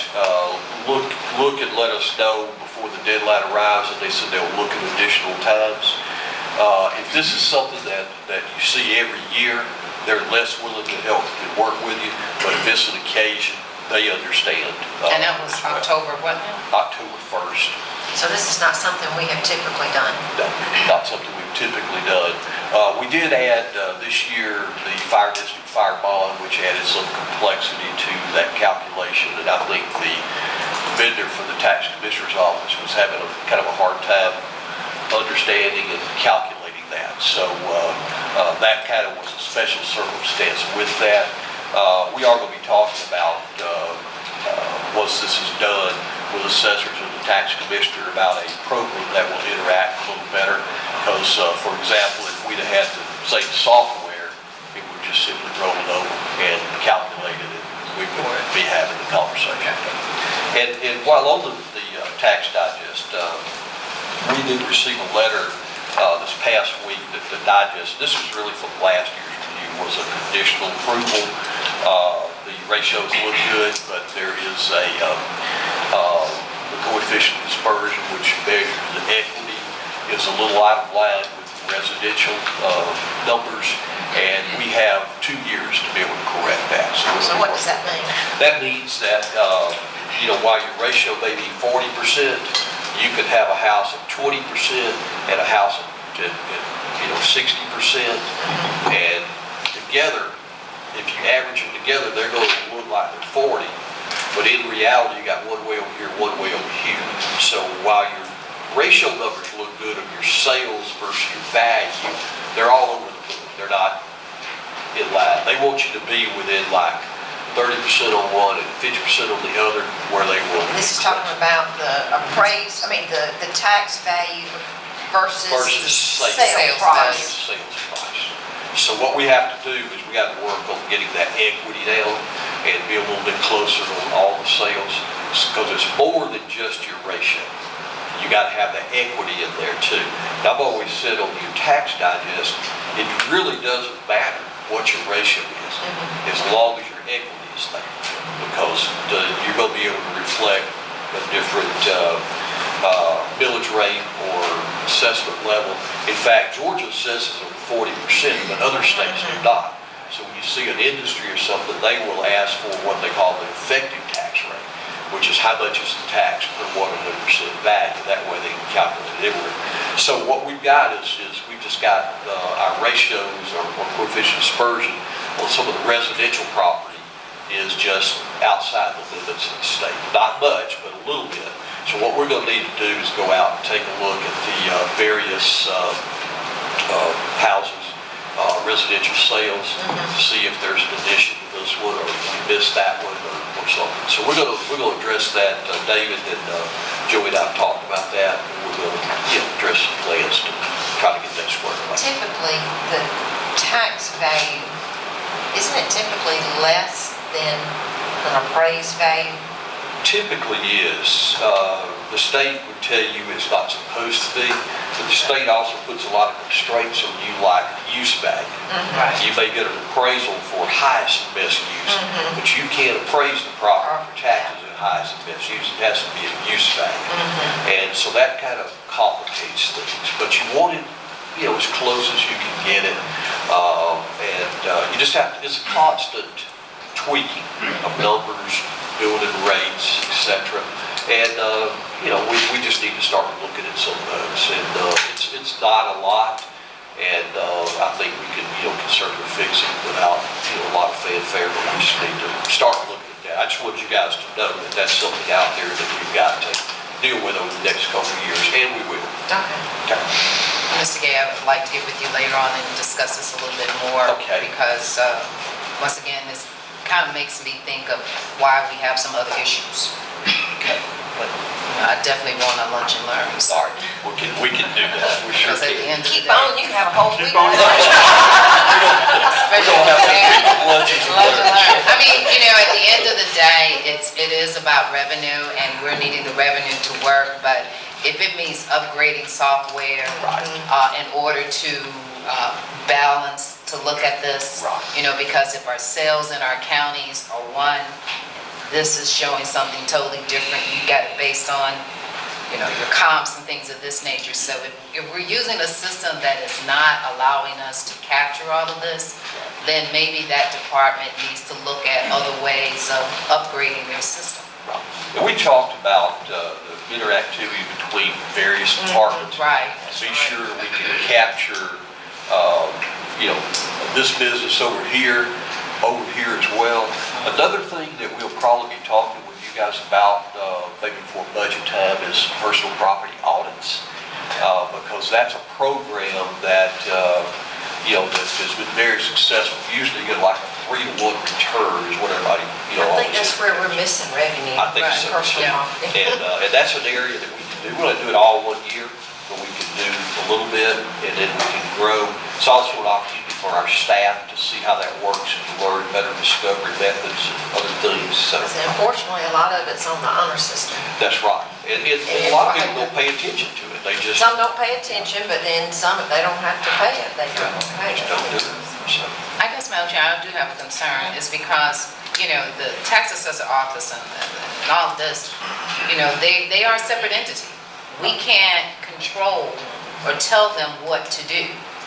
look and let us know before the deadline arrives, and they said they'll look at additional times. If this is something that you see every year, they're less willing to help and work with you, but if it's an occasion, they understand. And that was October what now? October 1st. So this is not something we have typically done. No, not something we've typically done. We did add this year the fire district fire bond, which added some complexity to that calculation, and I think the vendor for the tax commissioner's office was having kind of a hard time understanding and calculating that. So that kind of was a special circumstance with that. We are going to be talking about, once this is done, with assessors and the tax commissioner about a program that will interact a little better. Because, for example, if we'd have had to, say, the software, it would just simply roll it over and calculate it, and we wouldn't be having the conversation. And while on the tax digest, we did receive a letter this past week that the digest, this was really from last year's review, was a conditional approval. The ratios look good, but there is a the coefficient dispersion, which measures the equity, is a little out of line with residential numbers, and we have 2 years to be able to correct that. So what does that mean? That means that, while your ratio may be 40%, you could have a house at 20% and a house at 60%, and together, if you average them together, they're going to look like they're 40, but in reality, you got one way over here, one way over here. So while your ratio numbers look good of your sales versus your value, they're all over the book. They're not in line. They want you to be within like 30% on one and 50% on the other, where they will. This is talking about the the tax value versus the sales price. Sales price. So what we have to do is we got to work on getting that equity down and be a little bit closer on all the sales, because it's more than just your ratio. You got to have the equity in there too. Now, I've always said on your tax digest, it really doesn't matter what your ratio is, as long as your equity is there, because you're going to be able to reflect a different millage rate or assessment level. In fact, Georgia assesses on 40%, but other states do not. So when you see an industry or something, they will ask for what they call the effective tax rate, which is how much is the tax per 100% value. That way they can calculate it everywhere. So what we've got is we've just got our ratios or coefficient dispersion on some of the residential property is just outside the limits of the state. Not much, but a little bit. So what we're going to need to do is go out and take a look at the various houses, residential sales, to see if there's an addition to this one, or if we missed that one, or something. So we're going to address that. David and Joey and I have talked about that. And we're going to address some plans to try to get that squared away. Typically, the tax value, isn't it typically less than an appraised value? Typically is. The state would tell you it's not supposed to be, but the state also puts a lot of constraints on you, like the use value. You may get an appraisal for highest and best use, but you can't appraise the property for taxes at highest and best use. It has to be a use value. And so that kind of complicates things. But you want it, as close as you can get it. You just have to, it's a constant tweaking of numbers, building rates, etc. And, we just need to start looking at some of those. And it's not a lot, and I think we can, conservatively fix it without, a lot of fanfare, but we just need to start looking at that. I just want you guys to know that that's something out there that we've got to deal with over the next couple of years, and we will. Okay. Mr. Gay, I would like to get with you later on and discuss this a little bit more. Okay. Because, once again, this kind of makes me think of why we have some other issues. Okay. I definitely want a lunch and learn. All right, we can do that. We sure Because at the can. end of the Keep day. on, you can have a whole week. We're gonna have lunches and Lunch and learn. learn. I mean, at the end of the day, it is about revenue, and we're needing the revenue to work, but if it means upgrading software in order to balance, to look at this, because if our sales in our counties are one, this is showing something totally different. You got it based on your comps and things of this nature. So if we're using a system that is not allowing us to capture all of this, then maybe that department needs to look at other ways of upgrading their system. And we talked about the interactivity between various departments. Right. Be sure we can capture, this business over here as well. Another thing that we'll probably be talking with you guys about maybe before budget time is personal property audits, because that's a program that that has been very successful. Usually you get like a 3-to-1 return is what everybody I think that's where we're missing revenue. I think so. Personal property. And that's an area that we can do. We don't do it all one year, but we can do a little bit, and then we can grow. It's also an opportunity for our staff to see how that works and to learn better discovery methods and other things. So And unfortunately, a lot of it's on the honor system. that's right. And a lot of people don't pay attention to it. They just Some don't pay attention, but then some, if they don't have to pay it, they don't pay it. don't do it. So, I guess, Madam Chair, I do have a concern, is because, the tax assessor office and all of this, they are a separate entity. We can't control or tell them what to do.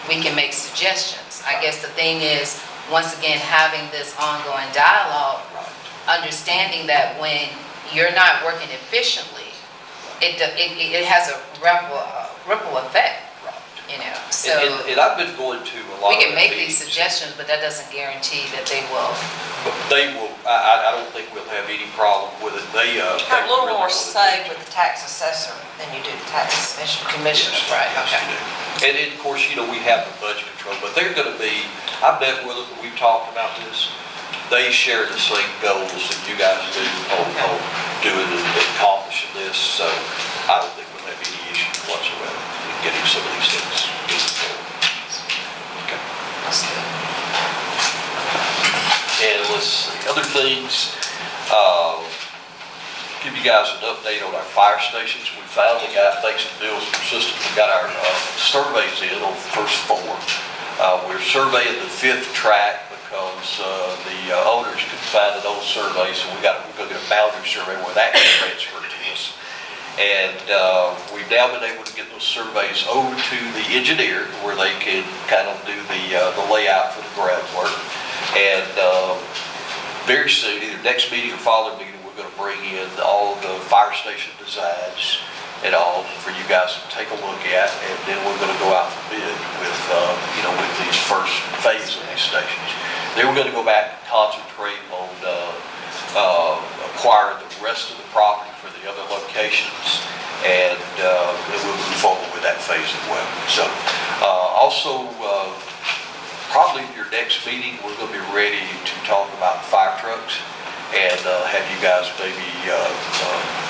We can make suggestions. I guess the thing is, once again, having this ongoing dialogue, understanding that when you're not working efficiently, it has a ripple effect, so. and I've been going to a lot We of can make meetings. these suggestions, but that doesn't guarantee that they will. But they will, I don't think we'll have any problem with it. They You have a they little really more wanna say do it. with the tax assessor than you do the tax commissioner. Yes, Right, yes, okay. you do. And of course, we have the budget control, but they're gonna be, I've met with them, we've talked about this. They share the same goals that you guys do on doing and accomplishing this, so I don't think we'll have any issues whatsoever in getting some of these things moving forward. Okay. That's good. And let's see, other things, give you guys an update on our fire stations. We finally got, thanks to Bill's persistence, we got our surveys in on the first 4. We're surveying the 5th track because the owners couldn't find an old survey, so we're going to get a boundary survey where that can transfer to us. And we've now been able to get those surveys over to the engineer where they can kind of do the layout for the groundwork. And very soon, either next meeting or following meeting, we're going to bring in all the fire station designs and all for you guys to take a look at, and then we're going to go out for bid with these first phase of these stations. Then we're going to go back and concentrate on acquiring the rest of the property for the other locations, and then we'll move forward with that phase as well. So also, probably your next meeting, we're going to be ready to talk about fire trucks and have you guys maybe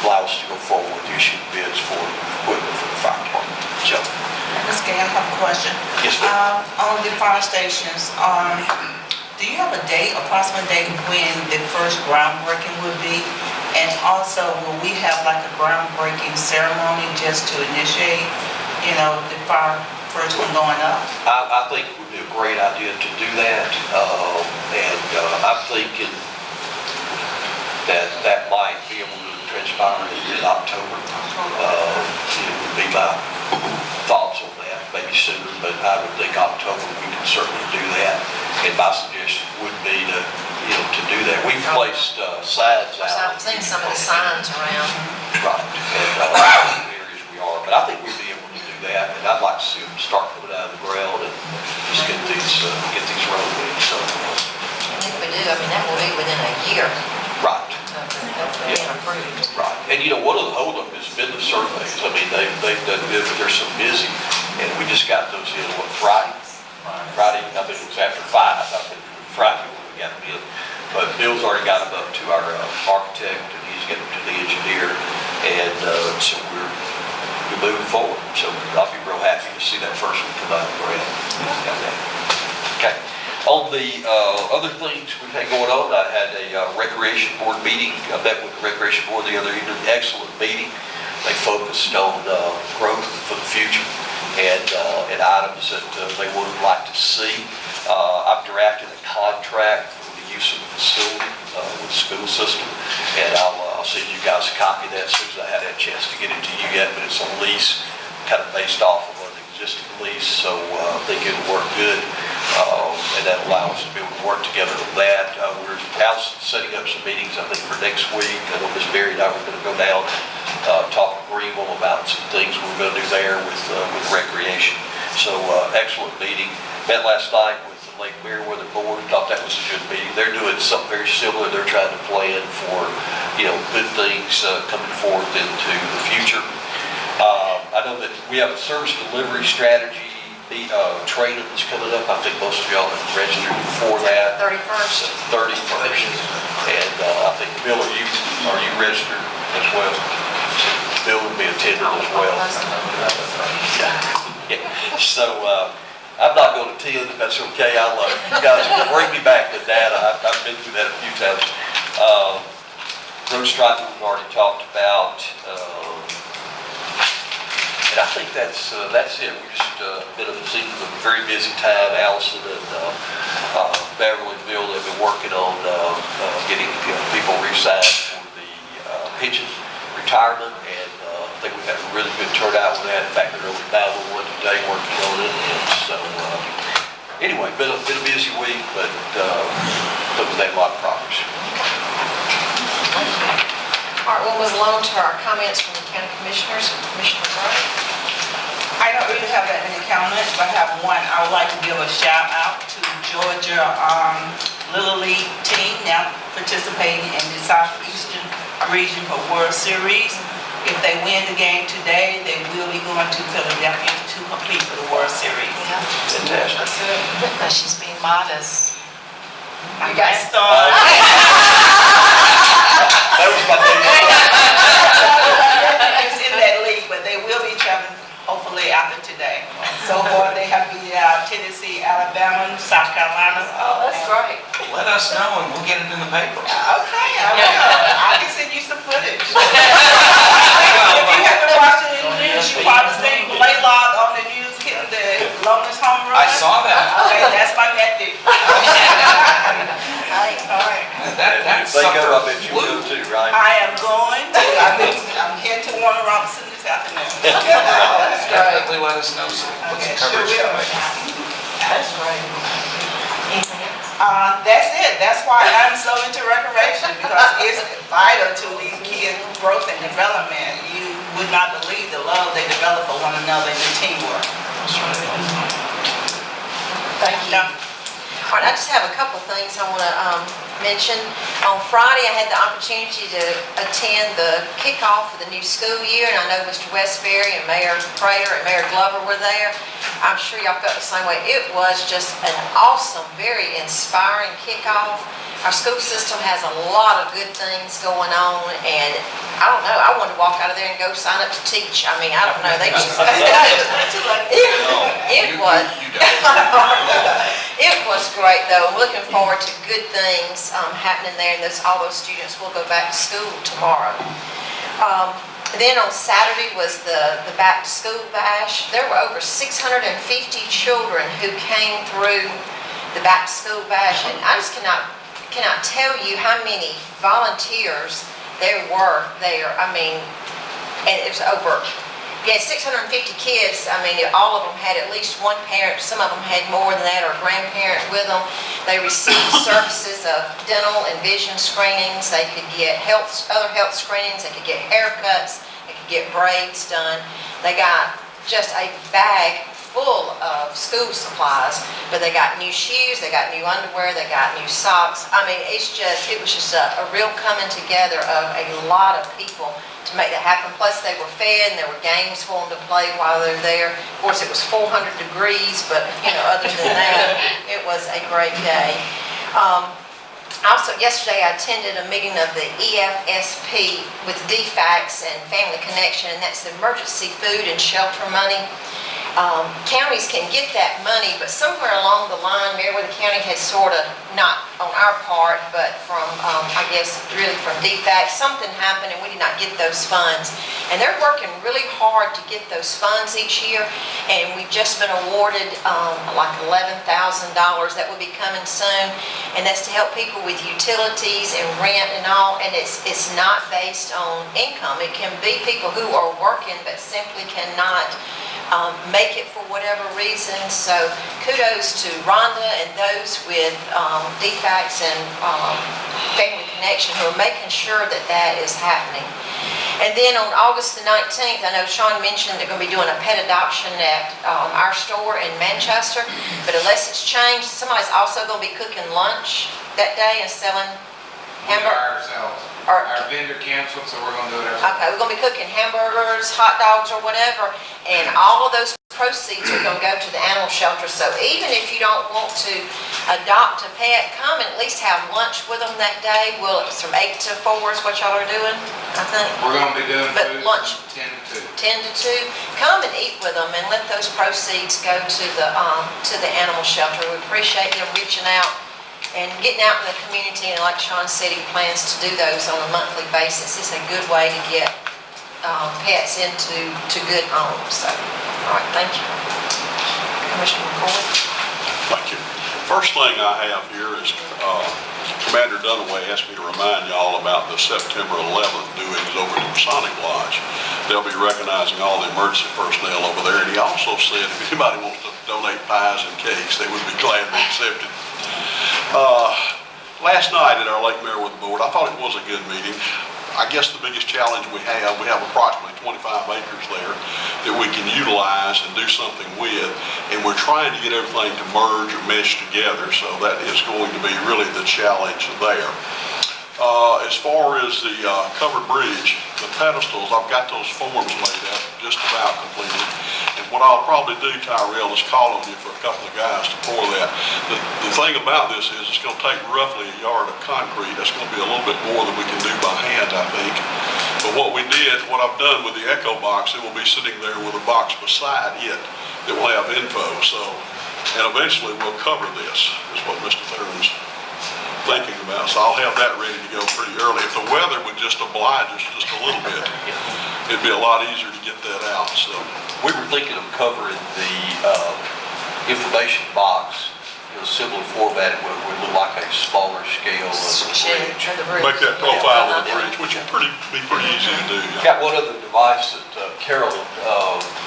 allow us to go forward with issuing bids for equipment for the fire department. So, Ms. Gay, I have a question. yes, ma'am. On the fire stations, do you have a date, approximate date when the first groundbreaking would be? And also, will we have like a groundbreaking ceremony just to initiate, the fire first one going up? I think it would be a great idea to do that, and I'm thinking that might be able to transpire in October. It would be my thoughts on that, maybe sooner, but I would think October we can certainly do that. And my suggestion would be to do that. We've placed signs out. I've seen some of the signs around. Right, and areas we are, but I think we'd be able to do that, and I'd like to see them start coming out of the ground and just get these rolling. So, And if we do, that will be within a year right. of being approved. Right, and one of the holdup has been the surveys. They've done good, but they're so busy, and we just got those in, Friday, I think it was after 5, I think it was Friday when we got them in. But Bill's already got them up to our architect, and he's getting them to the engineer, and so we're moving forward. So I'll be real happy to see that first one come out of the ground. Okay. On the other things we've had going on, I had a recreation board meeting. I met with the recreation board the other evening. Excellent meeting. They focused on growth for the future and items that they would like to see. I've drafted a contract for the use of the facility with the school system, and I'll send you guys us a copy of that as soon as I had a chance to get it to you yet, but it's a lease, kind of based off of an existing lease, so I think it'll work good. And that'll allow us to be able to work together on that. We're setting up some meetings, I think, for next week. I know Ms. Berry and I were going to go down, talk to Greenville about some things we're going to do there with recreation. So excellent meeting. Met last night with the Lake Meriwether Board. Thought that was a good meeting. They're doing something very similar. They're trying to plan for, good things coming forth into the future. I know that we have a service delivery strategy training that's coming up. I think most of y'all have registered for that. 31st. 31st. And I think, Bill, are you registered as well? Bill will be attending as well. Yeah. So I'm not going to attend, if that's okay. I'll you guys will bring me back to data. I've been through that a few times. Road striping we've already talked about. And I think that's it. We just been a very busy time. Allison and Beverly and Bill, they've been working on getting people re-signed for the pension retirement, and I think we've had a really good turnout with that. In fact, they're over 911 today working on it. And so anyway, been a busy week, but we've made a lot of progress. All right, we'll move along to our comments from the county commissioners. Commissioner Gray. I don't really have that many comments, but I have one. I would like to give a shout out to Georgia Little League team now participating in the Southeastern Region for World Series. If they win the game today, they will be going to Philadelphia to compete for the World Series. Fantastic. She's being modest. You guys start. That was my favorite. It's in that league, but they will be traveling hopefully after today. So far, they have beat out Tennessee, Alabama, South Carolina. Oh, that's great. Let us know and we'll get it in the paper. Okay, I will. I can send you some footage. If you haven't watched it in the news, you probably seen Blaylock on the news hitting the longest home run. I saw that. Okay, that's my method. All right. If they go, I bet you will too, right? I am going to. I'm heading to Warner Robinson this afternoon. Definitely let us know so we put some coverage in it. That's great. Anything else? That's it. That's why I'm so into recreation, because it's vital to these kids' growth and development. You would not believe the love they develop for one another and the teamwork. Thank you. All right, I just have a couple things I want to mention. On Friday, I had the opportunity to attend the kickoff of the new school year, and I know Mr. Westbury and Mayor Prater and Mayor Glover were there. I'm sure y'all felt the same way. It was just an awesome, very inspiring kickoff. Our school system has a lot of good things going on, and I don't know, I wanted to walk out of there and go sign up to teach. I mean, I don't know, they just, it was great though. I'm looking forward to good things happening there, and all those students will go back to school tomorrow. Then on Saturday was the back to school bash. There were over 650 children who came through the back to school bash, and I just cannot tell you how many volunteers there were there. I mean, and it was over, 650 kids. I mean, all of them had at least one parent. Some of them had more than that, or a grandparent with them. They received services of dental and vision screenings. They could get other health screenings. They could get haircuts. They could get braids done. They got just a bag full of school supplies, but they got new shoes, they got new underwear, they got new socks. I mean, it was just a real coming together of a lot of people to make that happen. Plus, they were fed, and there were games for them to play while they're there. Of course, it was 400 degrees, but other than that, it was a great day. Also, yesterday I attended a meeting of the EFSP with DFACS and Family Connection, and that's the Emergency Food and Shelter Money. counties can get that money, but somewhere along the line, Meriwether County has sort of, not on our part, but from, I guess, really from DFAC, something happened and we did not get those funds. And they're working really hard to get those funds each year, and we've just been awarded like $11,000 that will be coming soon, and that's to help people with utilities and rent and all, and it's not based on income. It can be people who are working but simply cannot make it for whatever reason. So kudos to Rhonda and those with DFACs and Family Connection who are making sure that that is happening. And then on August the 19th, I know Sean mentioned they're going to be doing a pet adoption at our store in Manchester, but unless it's changed, somebody's also going to be cooking lunch that day and selling We hamburgers. are ourselves. Our vendor canceled, so we're gonna do it ourselves. Okay, we're gonna be cooking hamburgers, hot dogs, or whatever, and all of those proceeds are gonna go to the animal shelter. So even if you don't want to adopt a pet, come and at least have lunch with them that day. Well, it's from 8 to 4 is what y'all are doing, I think. We're gonna be doing But food lunch- from 10 to 2. 10 to 2. Come and eat with them and let those proceeds go to the animal shelter. We appreciate them reaching out and getting out in the community, and like Sean said, he plans to do those on a monthly basis. It's a good way to get pets into good homes. So, all right, thank you. Commissioner McCoy. Thank you. First thing I have here is Commander Dunaway asked me to remind y'all about the September 11th doings over at the Masonic Lodge. They'll be recognizing all the emergency personnel over there, and he also said if anybody wants to donate pies and cakes, they would be gladly accepted. Last night at our Lake Meriwether Board, I thought it was a good meeting. I guess the biggest challenge we have approximately 25 acres there that we can utilize and do something with, and we're trying to get everything to merge or mesh together, so that is going to be really the challenge there. As far as the covered bridge, the pedestals, I've got those forms laid out, just about completed. And what I'll probably do, Tyrell, is call on you for a couple of guys to pour that. The thing about this is it's going to take roughly a yard of concrete. That's going to be a little bit more than we can do by hand, I think. But what I've done with the Echo box, it will be sitting there with a box beside it that will have info. So, and eventually we'll cover this, is what Mr. Thurman's thinking about. So I'll have that ready to go pretty early. If the weather would just oblige us just a little bit, it'd be a lot easier to get that out. So We were thinking of covering the information box in a similar format where it would look like a smaller scale of the bridge. make that profile of the bridge, which would be pretty easy to do. Got one other device that Carol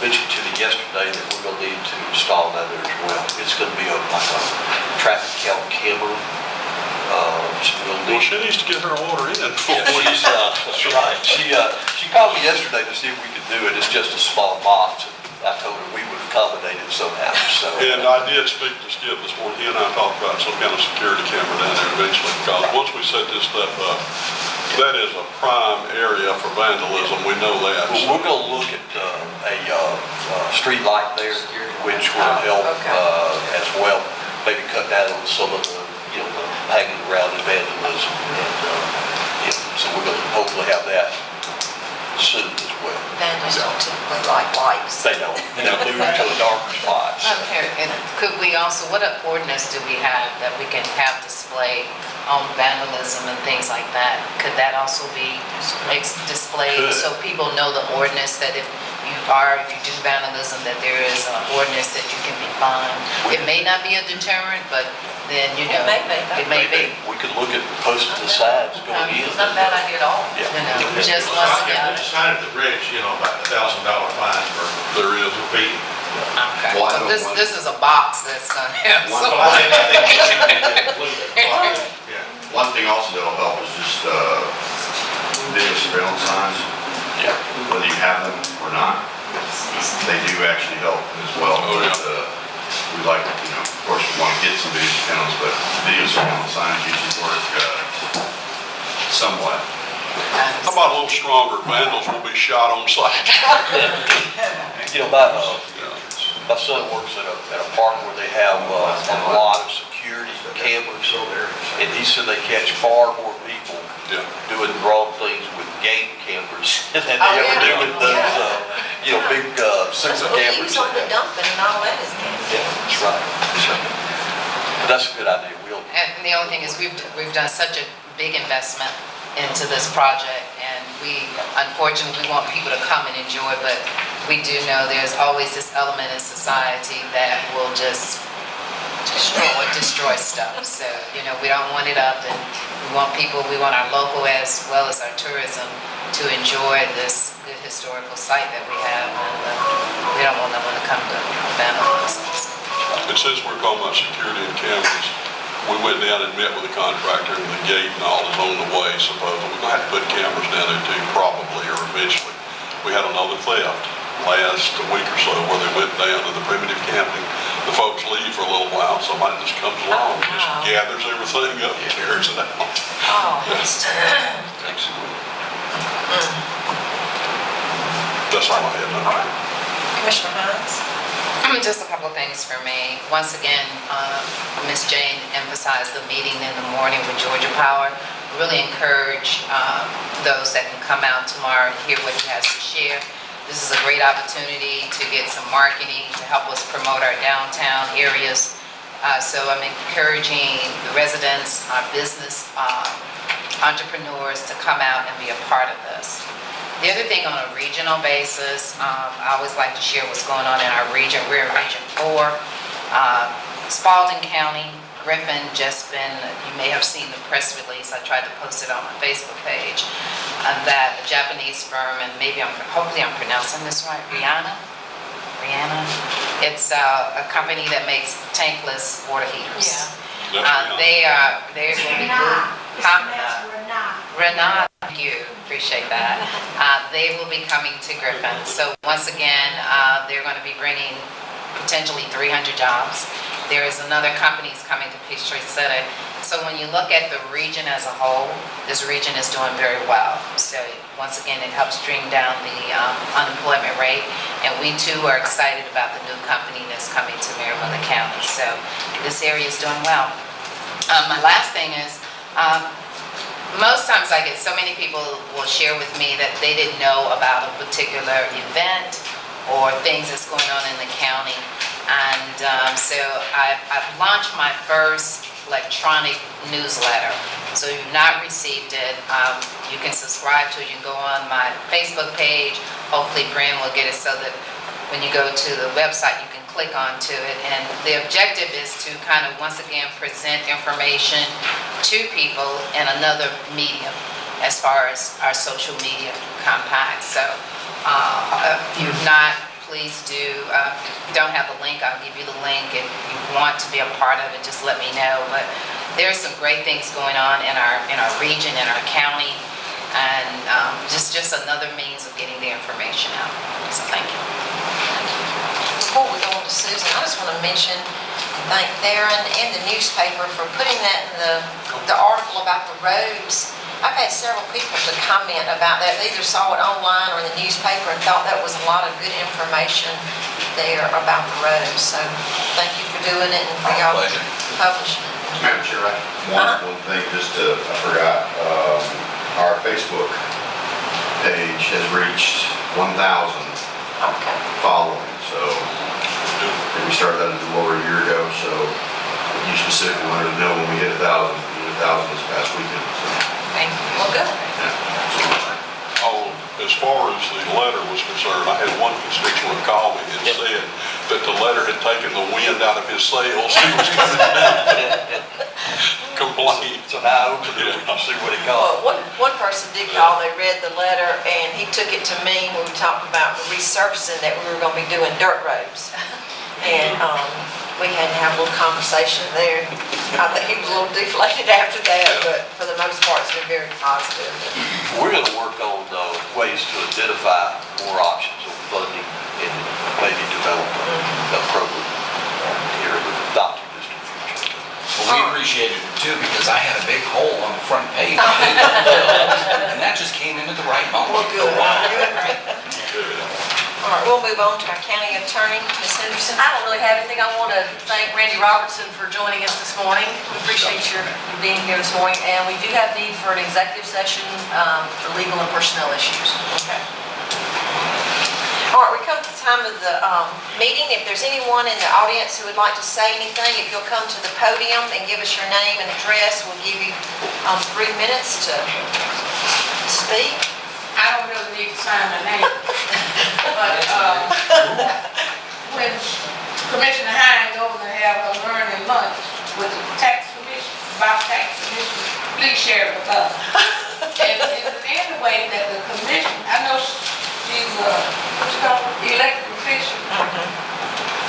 mentioned to me yesterday that we're going to need to install down there as well. It's going to be like a traffic count camera. Well, she needs to get her order in. That's right. She called me yesterday to see if we could do it. It's just a small box. I told her we would accommodate it somehow. So. And I did speak to Skip this morning. He and I talked about some kind of security camera down there eventually, because once we set this stuff up, that is a prime area for vandalism. We know that. Well, we're going to look at a street light there, which will help as well. Maybe cut down on some of the hanging around in vandalism. And, so we're going to hopefully have that soon as well. Vandals don't typically like lights. They don't. They'll move to a darker spot. Okay, and could we also, what ordinance do we have that we can have displayed on vandalism and things like that? Could that also be displayed so people know the ordinance, that if you do vandalism, that there is an ordinance that you can be fined? It may not be a deterrent, but then, It may be. We could look at posting the signs going in. It's not a bad idea at all. Yeah. Just once again. There's a sign at the bridge, about $1,000 fine for There is. speeding. Okay, Well, I well, don't this is a box that's gonna have One some. One thing also that'll help is just video surveillance signs. Yeah. Whether you have them or not, they do actually help as well. Oh, yeah. But, we like, of course, we want to get some video surveillance, but video surveillance signs usually work somewhat. How about a little stronger? Vandals will be shot on sight. My son works at a park where they have a lot of security cameras, and he said they catch far more people doing wrong things with game cameras than they ever do with those, big six Well, he cameras. was on the dumping and all that is good. Yeah, that's right. That's right. But that's a good idea. And the only thing is, we've done such a big investment into this project, and unfortunately, we want people to come and enjoy, but we do know there's always this element in society that will just destroy stuff. So, we don't want it up, and we want our local as well as our tourism to enjoy this good historical site that we have, and we don't want no one to come to vandalize it. And since we're talking about security and cameras, we went down and met with the contractor, and the gate and all is on the way, supposedly. We're gonna have to put cameras down there too, probably, or eventually. We had another theft last week or so where they went down to the primitive camping. The folks leave for a little while, somebody just comes along and just gathers everything up and carries it out. Oh, that's Thanks. That's all I had. all right. Commissioner Hines? Just a couple of things for me. Once again, Ms. Jane emphasized the meeting in the morning with Georgia Power. Really encourage those that can come out tomorrow and hear what he has to share. This is a great opportunity to get some marketing to help us promote our downtown areas. So I'm encouraging the residents, our business entrepreneurs to come out and be a part of this. The other thing, on a regional basis, I always like to share what's going on in our region. We're in Region 4. Spalding County, Griffin, you may have seen the press release. I tried to post it on my Facebook page, that a Japanese firm, and hopefully I'm pronouncing this right, Rihanna? It's a company that makes tankless water heaters. Yeah. They will be Renata, thank you, appreciate that. They will be coming to Griffin. So once again, they're going to be bringing potentially 300 jobs. There is another company that's coming to Peachtree City. So when you look at the region as a whole, this region is doing very well. So once again, it helps bring down the unemployment rate. And we too are excited about the new company that's coming to Mariwanda County. So this area is doing well. My last thing is, most times I get so many people will share with me that they didn't know about a particular event or things that's going on in the county. And so I've launched my first electronic newsletter. So if you've not received it, you can subscribe to it. You can go on my Facebook page. Hopefully Bryn will get it so that when you go to the website, you can click onto it. And the objective is to kind of, once again, present information to people in another medium as far as our social media compact. So if you've not, please do. If you don't have the link, I'll give you the link. If you want to be a part of it, just let me know. But there's some great things going on in our region, in our county, and just another means of getting the information out. So thank you. Before we go on to Susan, I just want to mention and thank Theron and the newspaper for putting that in the article about the roads. I've had several people to comment about that. They either saw it online or in the newspaper and thought that was a lot of good information there about the roads. So thank you for doing it and for y'all publishing it. Madam Chair, One thing, I forgot, our Facebook page has reached 1,000 following, so we started that a little over a year ago, so you specifically wanted to know when we hit 1,000, we hit 1,000 this past weekend, so. Thank you. Well, good. Oh, as far as the letter was concerned, I had one constituent call me and said that the letter had taken the wind out of his sails. He was coming down. Complain. So now I opened it, we can see what he got. Well, one person did call, they read the letter, and he took it to me when we talked about resurfacing that we were going to be doing dirt roads. And we had to have a little conversation there. I think he was a little deflated after that, but for the most part, it's been very positive. We're going to work on ways to identify more options of funding and maybe develop a program here in the not too distant future. Well, we appreciated it too, because I had a big hole on the front page of the bill, and that just came in at the right moment. Well, good. All right, we'll move on to our county attorney, Ms. Henderson. I don't really have anything. I want to thank Randy Robertson for joining us this morning. We appreciate your being here this morning, and we do have need for an executive session for legal and personnel issues. Okay. All right, we time of the meeting. If there's anyone in the audience who would like to say anything, if you'll come to the podium and give us your name and address, we'll give you 3 minutes to speak. I don't really need to sign my name, but when Commissioner Hines over to have a learning lunch with the tax commission, about tax commission, please share it with us. And it's in the way that the commission, I know she's what you call it, elected official.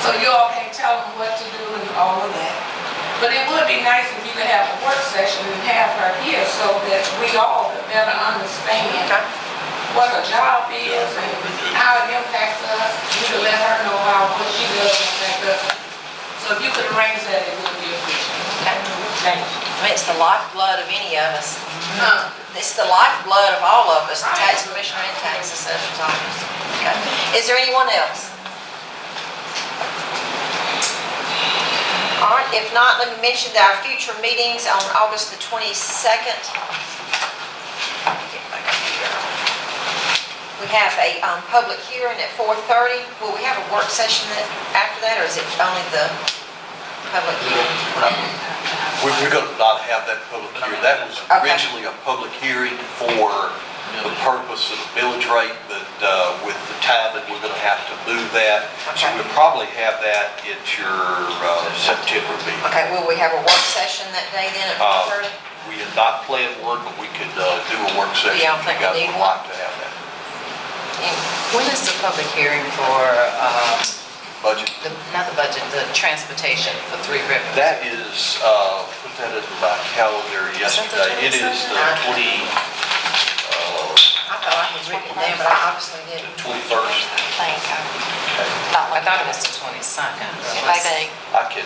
So you all can't tell them what to do and all of that. But it would be nice if you could have a work session and have her here so that we all could better understand what her job is and how it impacts us. You could let her know how what she does impact us. So if you could arrange that, it would be appreciated. Thank you. I mean, it's the lifeblood of any of us. It's the lifeblood of all of us, the tax commissioner and tax assessor's office. Okay. Is there anyone else? All right, if not, let me mention that our future meetings on August the 22nd. We have a public hearing at 4:30. Will we have a work session after that, or is it only the public hearing? We're going to not have that public hearing. That was originally a public hearing for the purpose of the millage rate, but with the time that we're going to have to move that, so we'll probably have that at your September meeting. Okay, will we have a work session that day then at 4:30? We had not planned one, but we could do a work session. Yeah, I if think you we guys need would one. like to have that. When is the public hearing for, Budget. not the budget, the transportation for Three Rivers? That is, put that in my calendar yesterday. It is the 20, I thought I was written it down, but I obviously didn't. 21st. I thought it was the 22nd. I can,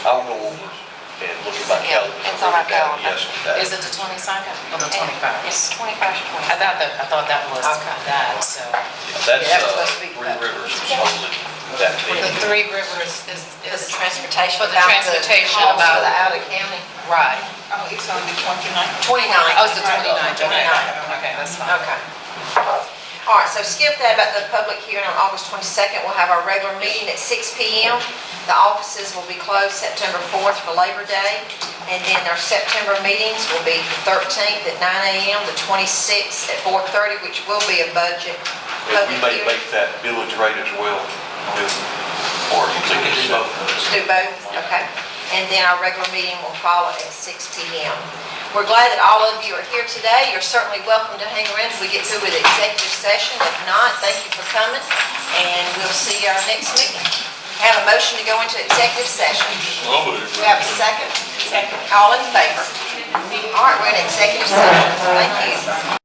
I'll go over and look at my calendar. it's on my I wrote it down calendar. yesterday. Is it the 22nd or the 21st? It's 21st, I thought that was that, so. That's, Yeah, that was supposed to be Three Rivers is holding that meeting. The Three Rivers is For the transportation. for the about transportation cost about of the out of county. Right. Oh, it's on the 29th. 29. Oh, it's the 29th. 29th. Okay, that's fine. Okay. All right, so skip that about the public hearing on August 22nd. We'll have our regular meeting at 6 p.m. The offices will be closed September 4th for Labor Day. And then our September meetings will be the 13th at 9 a.m., the 26th at 4:30, which will be a budget And public we may hearing. make that village rate as well. Or We can do both of those. Do both, okay. And then our regular meeting will follow at 6 p.m. We're glad that all of you are here today. You're certainly welcome to hang around if we get through with the executive session. If not, thank you for coming, and we'll see you our next meeting. Have a motion to go into executive session. I'll move. We have a second? Second. All in favor? All right, we're in executive session. Thank you.